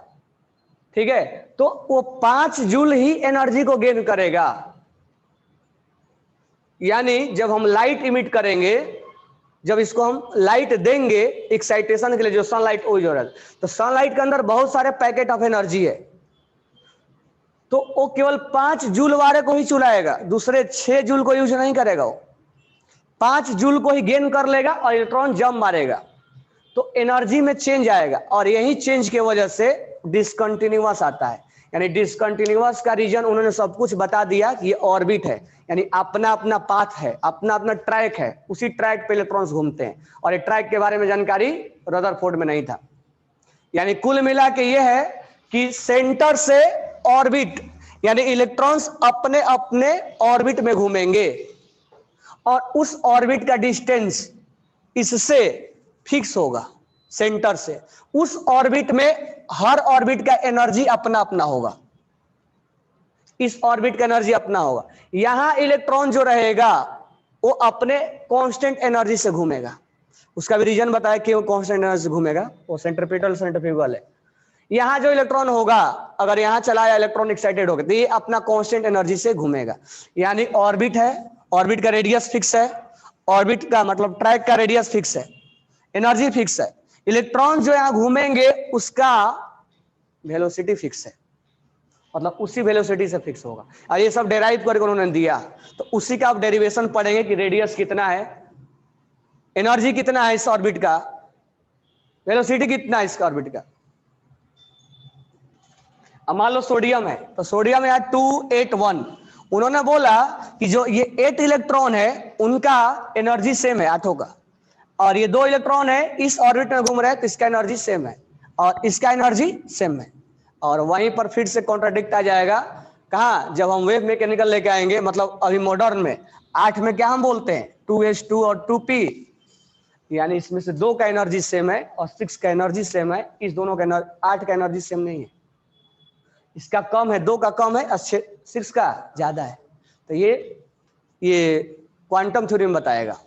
ठीक है। तो वो 5 जूल ही एनर्जी को गेन करेगा। यानी जब हम लाइट इमिट करेंगे, जब इसको हम लाइट देंगे एक्साइटेशन के लिए, जो सनलाइट हो जो है, तो सनलाइट के अंदर बहुत सारे पैकेट ऑफ एनर्जी है, तो वो केवल 5 जूल वाले को ही चुराएगा, दूसरे 6 जूल को यूज नहीं करेगा। वो 5 जूल को ही गेन कर लेगा और इलेक्ट्रॉन जंप मारेगा, तो एनर्जी में चेंज आएगा, और यही चेंज की वजह से डिसकंटिन्यूअस आता है। यानी डिसकंटिन्यूअस का रीजन उन्होंने सब कुछ बता दिया कि ये ऑर्बिट है, यानी अपना अपना पाथ है, अपना अपना ट्रैक है, उसी ट्रैक पे इलेक्ट्रॉन्स घूमते हैं, और ये ट्रैक के बारे में जानकारी रदरफोर्ड में नहीं था। यानी कुल मिला के ये है कि सेंटर से ऑर्बिट, यानी इलेक्ट्रॉन्स अपने अपने ऑर्बिट में घूमेंगे, और उस ऑर्बिट का डिस्टेंस इससे फिक्स होगा सेंटर से। उस ऑर्बिट में हर ऑर्बिट का एनर्जी अपना अपना होगा, इस ऑर्बिट का एनर्जी अपना होगा। यहां इलेक्ट्रॉन जो रहेगा वो अपने कांस्टेंट एनर्जी से घूमेगा, उसका भी रीजन बताया कि वो कांस्टेंट एनर्जी से घूमेगा, वो सेंट्रीपिटल सेंट्रीफ्यूगल है। यहां जो इलेक्ट्रॉन होगा, अगर यहां चला या इलेक्ट्रॉन एक्साइटेड होगा, तो ये अपना कांस्टेंट एनर्जी से घूमेगा। यानी ऑर्बिट है, ऑर्बिट का रेडियस फिक्स है, ऑर्बिट का मतलब ट्रैक का रेडियस फिक्स है, एनर्जी फिक्स है। इलेक्ट्रॉन जो यहां घूमेंगे उसका वेलोसिटी फिक्स है, मतलब उसी वेलोसिटी से फिक्स होगा। और ये सब डेराइव करके उन्होंने दिया, तो उसी का आप डेरिवेशन पढ़ेंगे कि रेडियस कितना है, एनर्जी कितना है इस ऑर्बिट का, वेलोसिटी कितना है इस ऑर्बिट का। अब मान लो सोडियम है, तो सोडियम है 281। उन्होंने बोला कि जो ये 8 इलेक्ट्रॉन है उनका एनर्जी सेम है 8 का, और ये 2 इलेक्ट्रॉन है इस ऑर्बिट में घूम रहे हैं, तो इसका एनर्जी सेम है और इसका एनर्जी सेम है। और वहीं पर फिर से कॉन्ट्राडिक्ट आ जाएगा, कहाँ, जब हम वेव मैकेनिकल लेके आएंगे, मतलब अभी मॉडर्न में 8 में क्या हम बोलते हैं 2s2 और 2p, यानी इसमें से 2 का एनर्जी सेम है और 6 का एनर्जी सेम है, इस दोनों का 8 का एनर्जी सेम नहीं है, इसका कम है, 2 का कम है और 6 का ज्यादा है। तो ये क्वांटम थ्योरी में बताएगा,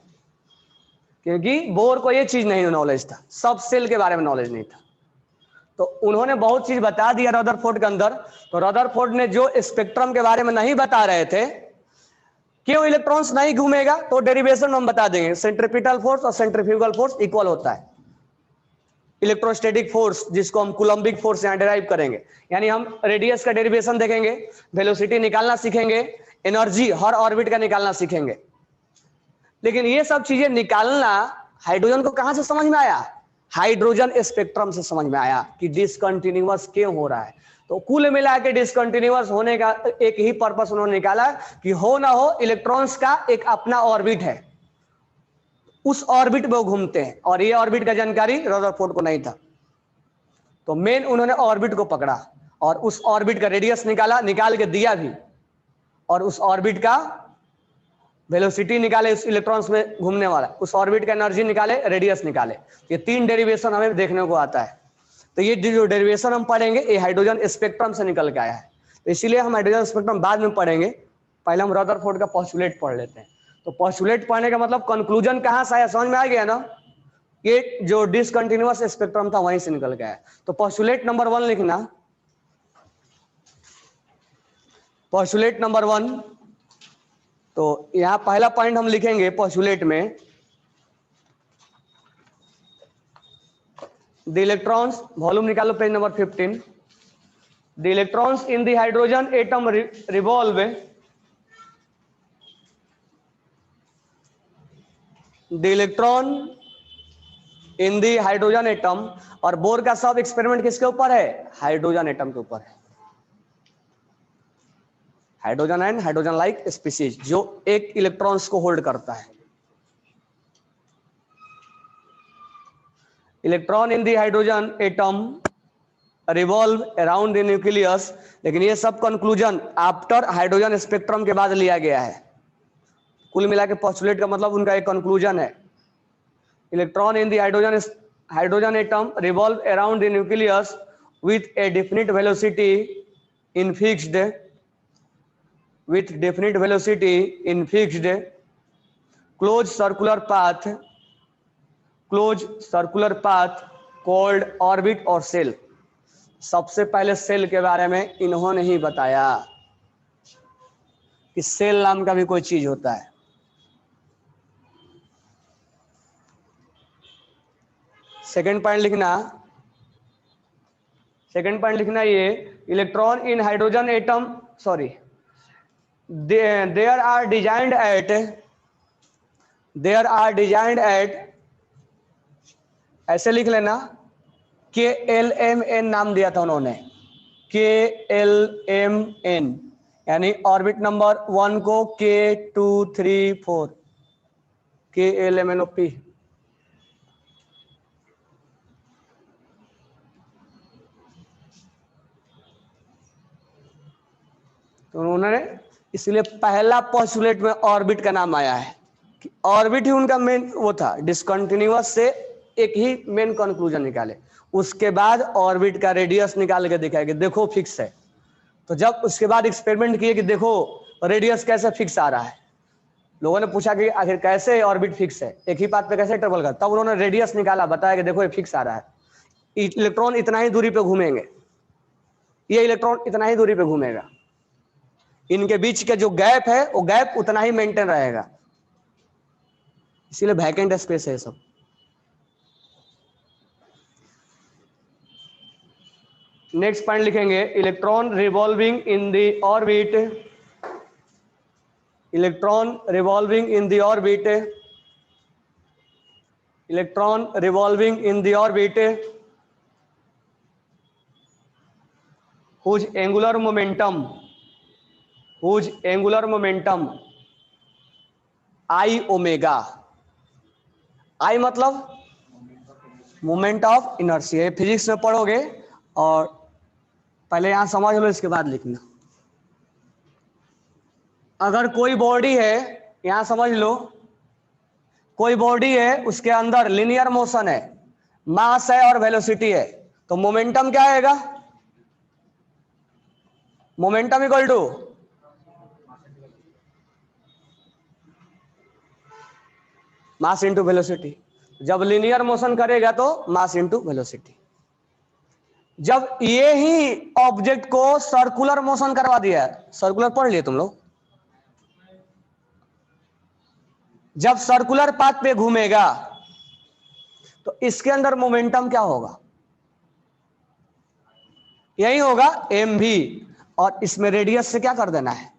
क्योंकि बोर को ये चीज नहीं नॉलेज था, सब सेल के बारे में नॉलेज नहीं था, तो उन्होंने बहुत चीज बता दिया रदरफोर्ड के अंदर। तो रदरफोर्ड ने जो स्पेक्ट्रम के बारे में नहीं बता रहे थे, क्यों इलेक्ट्रॉन्स नहीं घूमेगा, तो डेरिवेशन हम बता देंगे, सेंट्रीपिटल फोर्स और सेंट्रीफ्यूगल फोर्स इक्वल होता है, इलेक्ट्रोस्टैटिक फोर्स जिसको हम कूलम्बिक फोर्स यहां डिराइव करेंगे। यानी हम रेडियस का डेरिवेशन देखेंगे, वेलोसिटी निकालना सीखेंगे, एनर्जी हर ऑर्बिट का निकालना सीखेंगे। लेकिन ये सब चीजें निकालना हाइड्रोजन को कहां से समझ में आया, हाइड्रोजन स्पेक्ट्रम से समझ में आया कि डिसकंटिन्यूअस क्यों हो रहा है। तो कुल मिला के डिसकंटिन्यूअस होने का एक ही पर्पस उन्होंने निकाला कि हो ना हो इलेक्ट्रॉन्स का एक अपना ऑर्बिट है, उस ऑर्बिट में वो घूमते हैं, और ये ऑर्बिट का जानकारी रदरफोर्ड को नहीं था। तो मेन उन्होंने ऑर्बिट को पकड़ा और उस ऑर्बिट का रेडियस निकाला, निकाल के दिया भी, और उस ऑर्बिट का वेलोसिटी निकाले, उस इलेक्ट्रॉन्स में घूमने वाला, उस ऑर्बिट का एनर्जी निकाले, रेडियस निकाले। ये 3 डेरिवेशन हमें देखने को आता है। तो ये जो डेरिवेशन हम पढ़ेंगे ये हाइड्रोजन स्पेक्ट्रम से निकल के आया है, तो इसीलिए हम हाइड्रोजन स्पेक्ट्रम बाद में पढ़ेंगे, पहले हम रदरफोर्ड का पोस्टुलेट पढ़ लेते हैं। तो पोस्टुलेट पढ़ने का मतलब कंक्लूजन कहां से आया, समझ में आ गया ना, ये जो डिसकंटिन्यूअस स्पेक्ट्रम था वहीं से निकल के आया। तो पोस्टुलेट नंबर 1 लिखना, पोस्टुलेट नंबर 1। तो यहां पहला पॉइंट हम लिखेंगे पोस्टुलेट में, द इलेक्ट्रॉन्स, वॉल्यूम निकालो page number 15, the electrons in the hydrogen atom revolve, the electron in the hydrogen atom, और बोर का सब एक्सपेरिमेंट किसके ऊपर है, हाइड्रोजन एटम के ऊपर है, hydrogen and hydrogen like species जो एक इलेक्ट्रॉन्स को होल्ड करता है। Electron in the hydrogen atom revolve around the nucleus, लेकिन ये सब कंक्लूजन आफ्टर हाइड्रोजन स्पेक्ट्रम के बाद लिया गया है। कुल मिला के पोस्टुलेट का मतलब उनका एक कंक्लूजन है, electron in the hydrogen atom revolve around the nucleus with A definite velocity in fixed, with definite velocity in fixed closed circular path called orbit और cell। सबसे पहले सेल के बारे में इन्होंने ही बताया कि सेल नाम का भी कोई चीज होता है। सेकंड पॉइंट लिखना ये, electron in hydrogen atom, sorry, there are designed at, ऐसे लिख लेना, KLMN नाम दिया था उन्होंने, KLMN, यानी ऑर्बिट नंबर 1 को K2 3 4 KLMNOP। तो उन्होंने इसलिए पहला पोस्टुलेट में ऑर्बिट का नाम आया है कि ऑर्बिट ही उनका मेन वो था, डिसकंटिन्यूअस से एक ही मेन कंक्लूजन निकाले, उसके बाद ऑर्बिट का रेडियस निकाल के दिखाया कि देखो फिक्स है। तो जब उसके बाद एक्सपेरिमेंट किए कि देखो रेडियस कैसे फिक्स आ रहा है, लोगों ने पूछा कि आखिर कैसे ऑर्बिट फिक्स है, एक ही पाथ पे कैसे ट्रेवल कर, तब उन्होंने रेडियस निकाला, बताया कि देखो ये फिक्स आ रहा है, इलेक्ट्रॉन इतना ही दूरी पे घूमेंगे, ये इलेक्ट्रॉन इतना ही दूरी पे घूमेगा, इनके बीच का जो गैप है वो गैप उतना ही मेंटेन रहेगा, इसीलिए वैकेंट स्पेस है सब। नेक्स्ट पॉइंट लिखेंगे, electron revolving in the orbit, electron revolving in the orbit, electron revolving in the orbit whose angular momentum I omega, I मतलब मोमेंट ऑफ इनर्शिया, फिजिक्स में पढ़ोगे और पहले यहां समझ लो इसके बाद लिखना। अगर कोई बॉडी है, यहां समझ लो, कोई बॉडी है उसके अंदर लिनियर मोशन है, मास है और वेलोसिटी है, तो मोमेंटम क्या आएगा? Momentum equal to mass into velocity. जब लिनियर मोशन करेगा तो मास इंटू वेलोसिटी। जब ये ही ऑब्जेक्ट को सर्कुलर मोशन करवा दिया, सर्कुलर पढ़ लिए तुम लोग, जब सर्कुलर पाथ पे घूमेगा तो इसके अंदर मोमेंटम क्या होगा? यही होगा mv, और इसमें रेडियस से क्या कर देना है।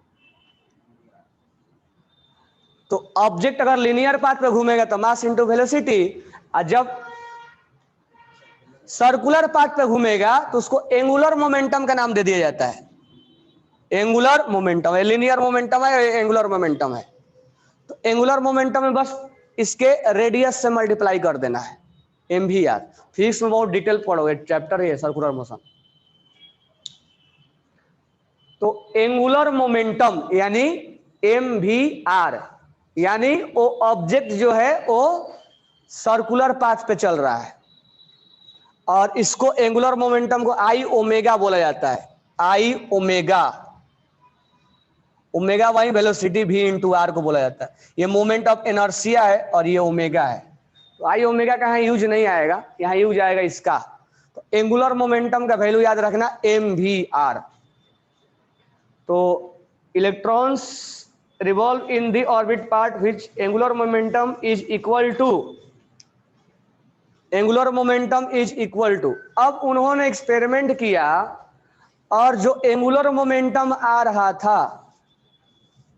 तो ऑब्जेक्ट अगर लिनियर पाथ पे घूमेगा तो मास इंटू वेलोसिटी, और जब सर्कुलर पाथ पे घूमेगा तो उसको एंगुलर मोमेंटम का नाम दे दिया जाता है। एंगुलर मोमेंटम है, लिनियर मोमेंटम है, एंगुलर मोमेंटम है। तो एंगुलर मोमेंटम में बस इसके रेडियस से मल्टीप्लाई कर देना है, mvr। फिजिक्स में बहुत डिटेल पढ़ोगे, चैप्टर है सर्कुलर मोशन। तो एंगुलर मोमेंटम यानी mvr, यानी वो ऑब्जेक्ट जो है वो सर्कुलर पाथ पे चल रहा है, और इसको एंगुलर मोमेंटम को आई ओमेगा बोला जाता है। I omega, omega Y velocity v into R को बोला जाता है। ये मोमेंट ऑफ इनर्शिया है और ये ओमेगा है। तो आई ओमेगा का यहाँ यूज नहीं आएगा, यहाँ यूज आएगा इसका। तो एंगुलर मोमेंटम का वैल्यू याद रखना mvr। तो electrons revolve in the orbit part which angular momentum is equal to, angular momentum is equal to. अब उन्होंने एक्सपेरिमेंट किया और जो एंगुलर मोमेंटम आ रहा था,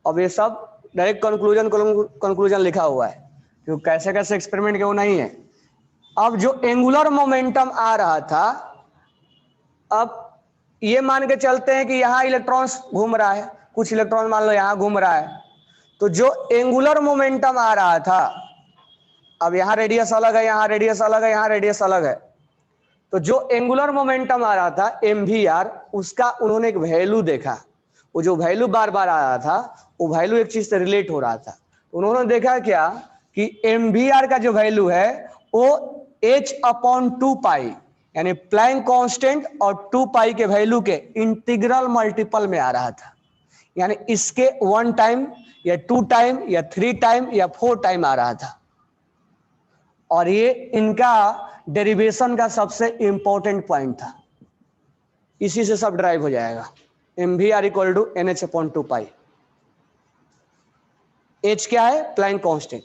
अब ये सब डायरेक्ट कंक्लूजन लिखा हुआ है, क्योंकि कैसे कैसे एक्सपेरिमेंट किया वो नहीं है। अब जो एंगुलर मोमेंटम आ रहा था, अब ये मान के चलते हैं कि यहाँ इलेक्ट्रॉन्स घूम रहा है, कुछ इलेक्ट्रॉन मान लो यहाँ घूम रहा है, तो जो एंगुलर मोमेंटम आ रहा था, अब यहाँ रेडियस अलग है, यहाँ रेडियस अलग है, यहाँ रेडियस अलग है, तो जो एंगुलर मोमेंटम आ रहा था mvr, उसका उन्होंने एक वैल्यू देखा। वो जो वैल्यू बार बार आ रहा था, वो वैल्यू एक चीज से रिलेट हो रहा था। उन्होंने देखा क्या कि mvr का जो वैल्यू है वो h/2π, यानी प्लैंक कांस्टेंट और 2π के वैल्यू के इंटीग्रल मल्टीपल में आ रहा था। यानी इसके 1 टाइम या 2 टाइम या 3 टाइम या 4 टाइम आ रहा था। और ये इनका डेरिवेशन का सबसे इंपॉर्टेंट पॉइंट था, इसी से सब ड्राइव हो जाएगा। mvr equal to nh/2π। h क्या है? Planck constant.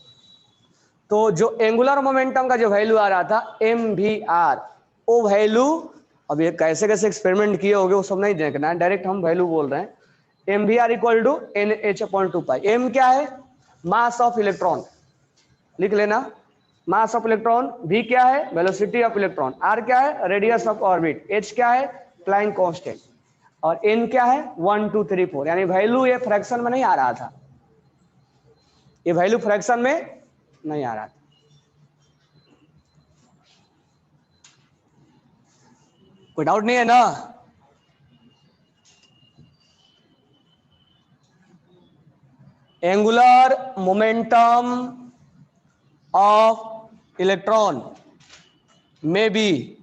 तो जो एंगुलर मोमेंटम का जो वैल्यू आ रहा था mvr, वो वैल्यू, अब ये कैसे कैसे एक्सपेरिमेंट किए होंगे वो सब नहीं देखना है, डायरेक्ट हम वैल्यू बोल रहे हैं। mvr equal to nh/2π। m क्या है? मास ऑफ इलेक्ट्रॉन, लिख लेना, मास ऑफ इलेक्ट्रॉन। v क्या है? Velocity of electron. r क्या है? Radius of orbit. h क्या है? Planck constant. और n क्या है 1 2 3 4, यानी वैल्यू ये फ्रैक्शन में नहीं आ रहा था, ये वैल्यू फ्रैक्शन में नहीं आ रहा था। कोई डाउट नहीं है ना? एंगुलर मोमेंटम ऑफ इलेक्ट्रॉन में बी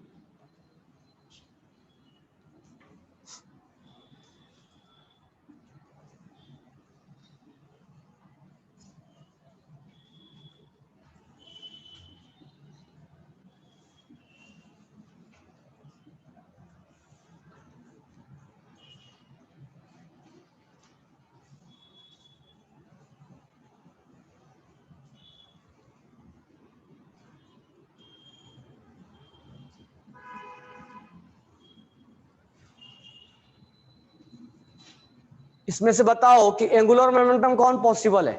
इसमें से बताओ कि एंगुलर मोमेंटम कौन पॉसिबल है?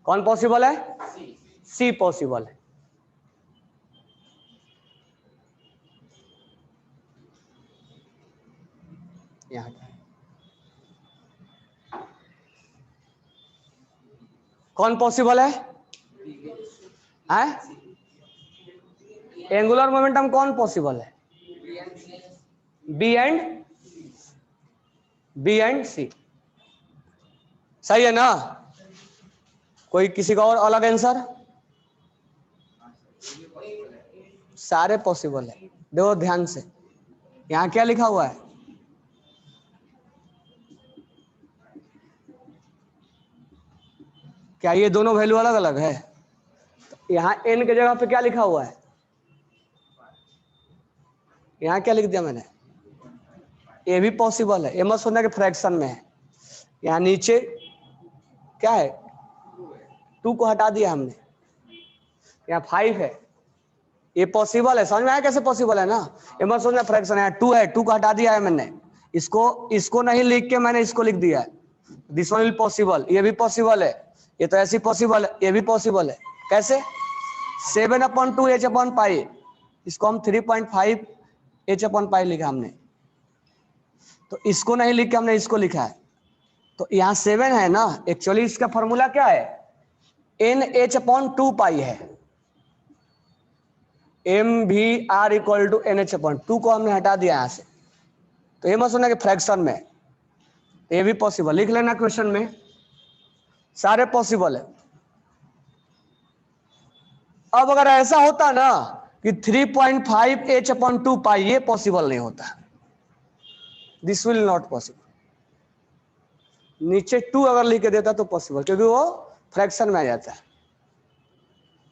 कौन पॉसिबल है? सी पॉसिबल है। यहाँ कौन पॉसिबल है? एंगुलर मोमेंटम कौन पॉसिबल है? बी एंड सी। सही है ना? कोई किसी का और अलग आंसर? सारे पॉसिबल है। देखो ध्यान से, यहाँ क्या लिखा हुआ है? क्या ये दोनों वैल्यू अलग अलग है? तो यहाँ n के जगह पे क्या लिखा हुआ है? यहाँ क्या लिख दिया मैंने? ये भी पॉसिबल है, ये मत सोचना कि फ्रैक्शन में है। यहाँ नीचे क्या है? 2 को हटा दिया हमने, यहाँ 5 है, ये पॉसिबल है। समझ में आया कैसे पॉसिबल है ना? ये मत सोचना फ्रैक्शन है। 2 है, 2 को हटा दिया है मैंने, इसको नहीं लिख के मैंने इसको लिख दिया है। दिस वन विल पॉसिबल, ये भी पॉसिबल है, ये तो ऐसी पॉसिबल है, ये भी पॉसिबल है। कैसे? 7/2 h/π, इसको हम 3.5 h/π लिखा हमने, तो इसको नहीं लिख के हमने इसको लिखा है। तो यहाँ 7 है ना, एक्चुअली इसका फॉर्मूला क्या है? NH/2π है। MVR = NH/2 को हमने हटा दिया यहाँ से, तो ये मत सुनना कि फ्रैक्शन में, ये भी पॉसिबल। लिख लेना क्वेश्चन में, सारे पॉसिबल है। अब अगर ऐसा होता ना कि 3.5 h/2π, ये पॉसिबल नहीं होता, दिस विल नॉट पॉसिबल। नीचे 2 अगर लिख के देता तो पॉसिबल, क्योंकि वो फ्रैक्शन में आ जाता है।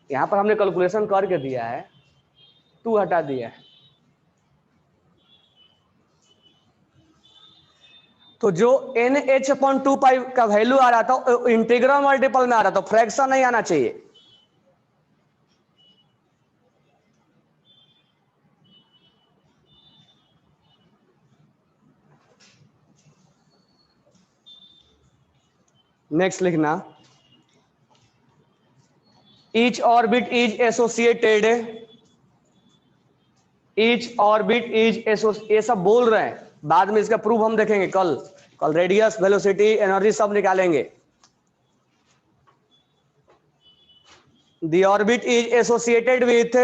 यहां पर हमने कैलकुलेशन करके दिया है, 2 हटा दिया है, तो जो NH/2π का वैल्यू आ रहा था इंटीग्रल मल्टीपल में आ रहा था, फ्रैक्शन नहीं आना चाहिए। नेक्स्ट लिखना, each orbit is associated, each orbit is associated, ये सब बोल रहे हैं, बाद में इसका प्रूफ हम देखेंगे। कल रेडियस, वेलोसिटी, एनर्जी सब निकालेंगे। The orbit is associated with,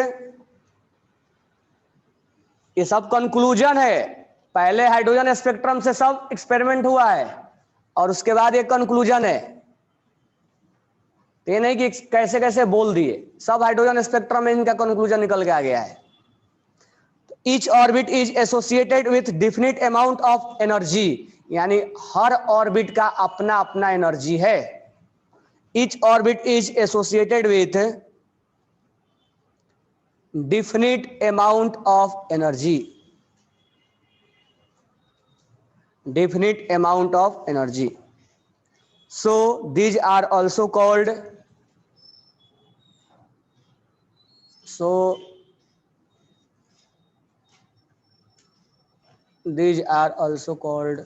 ये सब कंक्लूजन है। पहले हाइड्रोजन स्पेक्ट्रम से सब एक्सपेरिमेंट हुआ है और उसके बाद ये कंक्लूजन है। ये नहीं कि कैसे कैसे बोल दिए, सब हाइड्रोजन स्पेक्ट्रम में इनका कंक्लूजन निकल के आ गया है। Each orbit is associated with definite amount of energy, यानी हर ऑर्बिट का अपना अपना एनर्जी है। Each orbit is associated with definite amount of energy, definite amount of energy. So these are also called, these are also called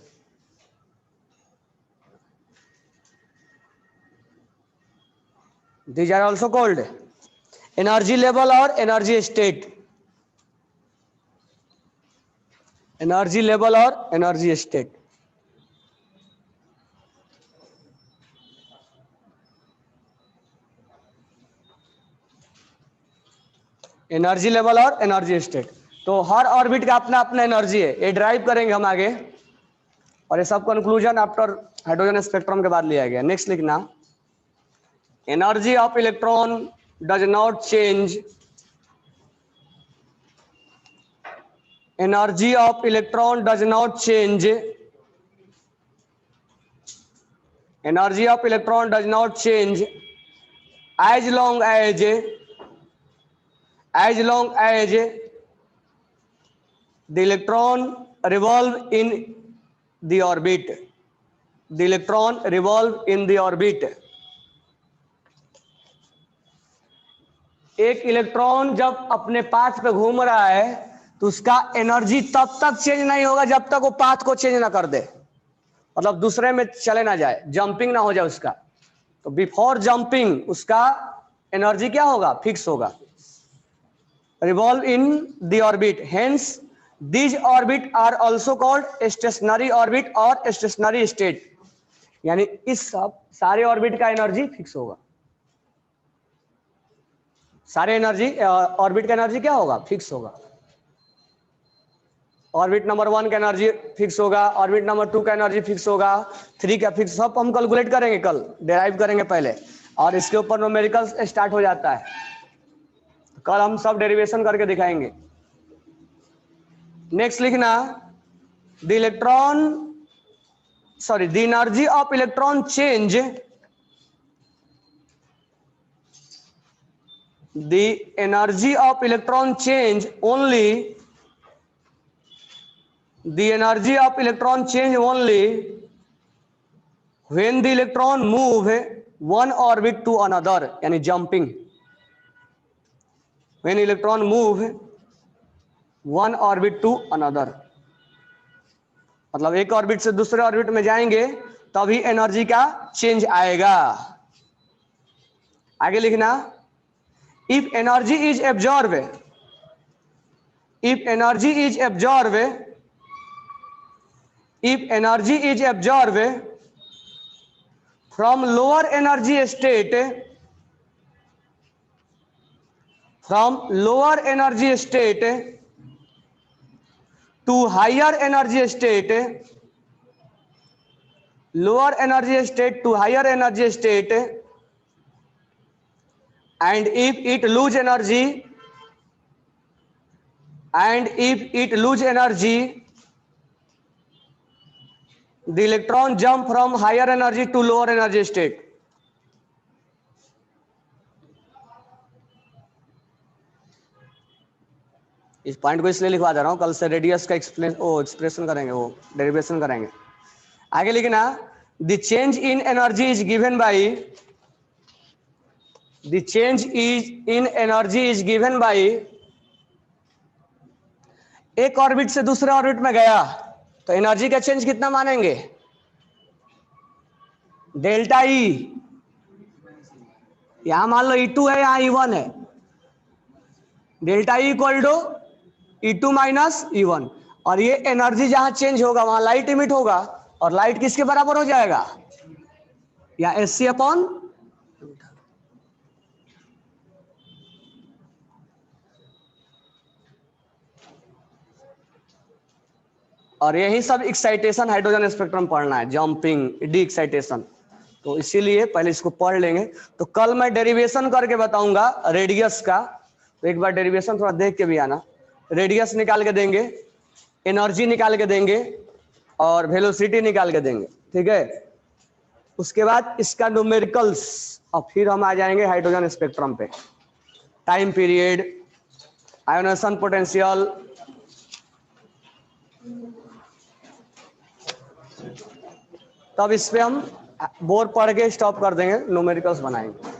energy level और energy state। Energy level और energy state. Energy level और energy state, तो हर orbit का अपना अपना energy है, ये drive करेंगे हम आगे, और ये सब कंक्लूजन आफ्टर हाइड्रोजन स्पेक्ट्रम के बाद लिया गया। नेक्स्ट लिखना, energy of electron does not change, energy of electron does not change, energy of electron does not change as long as the electron revolve in the orbit, the electron revolve in the orbit। एक electron जब अपने path पे घूम रहा है तो उसका energy तब तक चेंज नहीं होगा जब तक वो पाथ को चेंज ना कर दे, मतलब दूसरे में चले ना जाए, जंपिंग ना हो जाए उसका। तो बिफोर जंपिंग उसका एनर्जी क्या होगा, फिक्स होगा। Revolve in the orbit, hence these orbit are also called stationary orbit और स्टेशनरी स्टेट, यानी इस सब सारे ऑर्बिट का एनर्जी फिक्स होगा। सारे एनर्जी ऑर्बिट का एनर्जी क्या होगा, फिक्स होगा। ऑर्बिट नंबर 1 का एनर्जी फिक्स होगा, ऑर्बिट नंबर 2 का एनर्जी फिक्स होगा, 3 का फिक्स, सब हम कैलकुलेट करेंगे, कल डेराइव करेंगे पहले, और इसके ऊपर न्यूमेरिकल्स स्टार्ट हो जाता है, कल हम सब डेरिवेशन करके दिखाएंगे। नेक्स्ट लिखना, the electron sorry the energy of electron change, the energy of electron change only, the energy of electron change only when the electron move one orbit to another, यानी jumping, when electron move one orbit to another, मतलब एक orbit से दूसरे orbit में जाएंगे तभी energy का change आएगा। आगे लिखना, if energy is absorbed, if energy is absorbed, if energy is absorbed from lower energy state, from lower energy state to higher energy state, lower energy state to higher energy state, and if it lose energy, and if it lose energy, the electron jump from higher energy to lower energy state। इस point को इसलिए लिखवा दे रहा हूं, कल से radius का expression करेंगे, वो डेरिवेशन करेंगे। आगे लिखना, the change in energy is given by, the change is in energy is given by, एक ऑर्बिट से दूसरे ऑर्बिट में गया तो एनर्जी का चेंज कितना मानेंगे, डेल्टा ई, यहां मान लो E2 है, यहां E1 है, delta E equal to E2 minus E1, और ये एनर्जी जहां चेंज होगा वहां लाइट इमिट होगा, और लाइट किसके बराबर हो जाएगा, या SC अपॉन, और यही सब एक्साइटेशन हाइड्रोजन स्पेक्ट्रम पढ़ना है, जंपिंग, डी एक्साइटेशन, तो इसीलिए पहले इसको पढ़ लेंगे। तो कल मैं डेरिवेशन करके बताऊंगा रेडियस का, तो एक बार डेरिवेशन थोड़ा देख के भी आना। रेडियस निकाल के देंगे, एनर्जी निकाल के देंगे, और वेलोसिटी निकाल के देंगे, ठीक है। उसके बाद इसका न्यूमेरिकल्स, और फिर हम आ जाएंगे हाइड्रोजन स्पेक्ट्रम पे, टाइम पीरियड, आयोनेशन पोटेंशियल, तब इस पे हम बोर पढ़ के स्टॉप कर देंगे, न्यूमेरिकल्स बनाएंगे।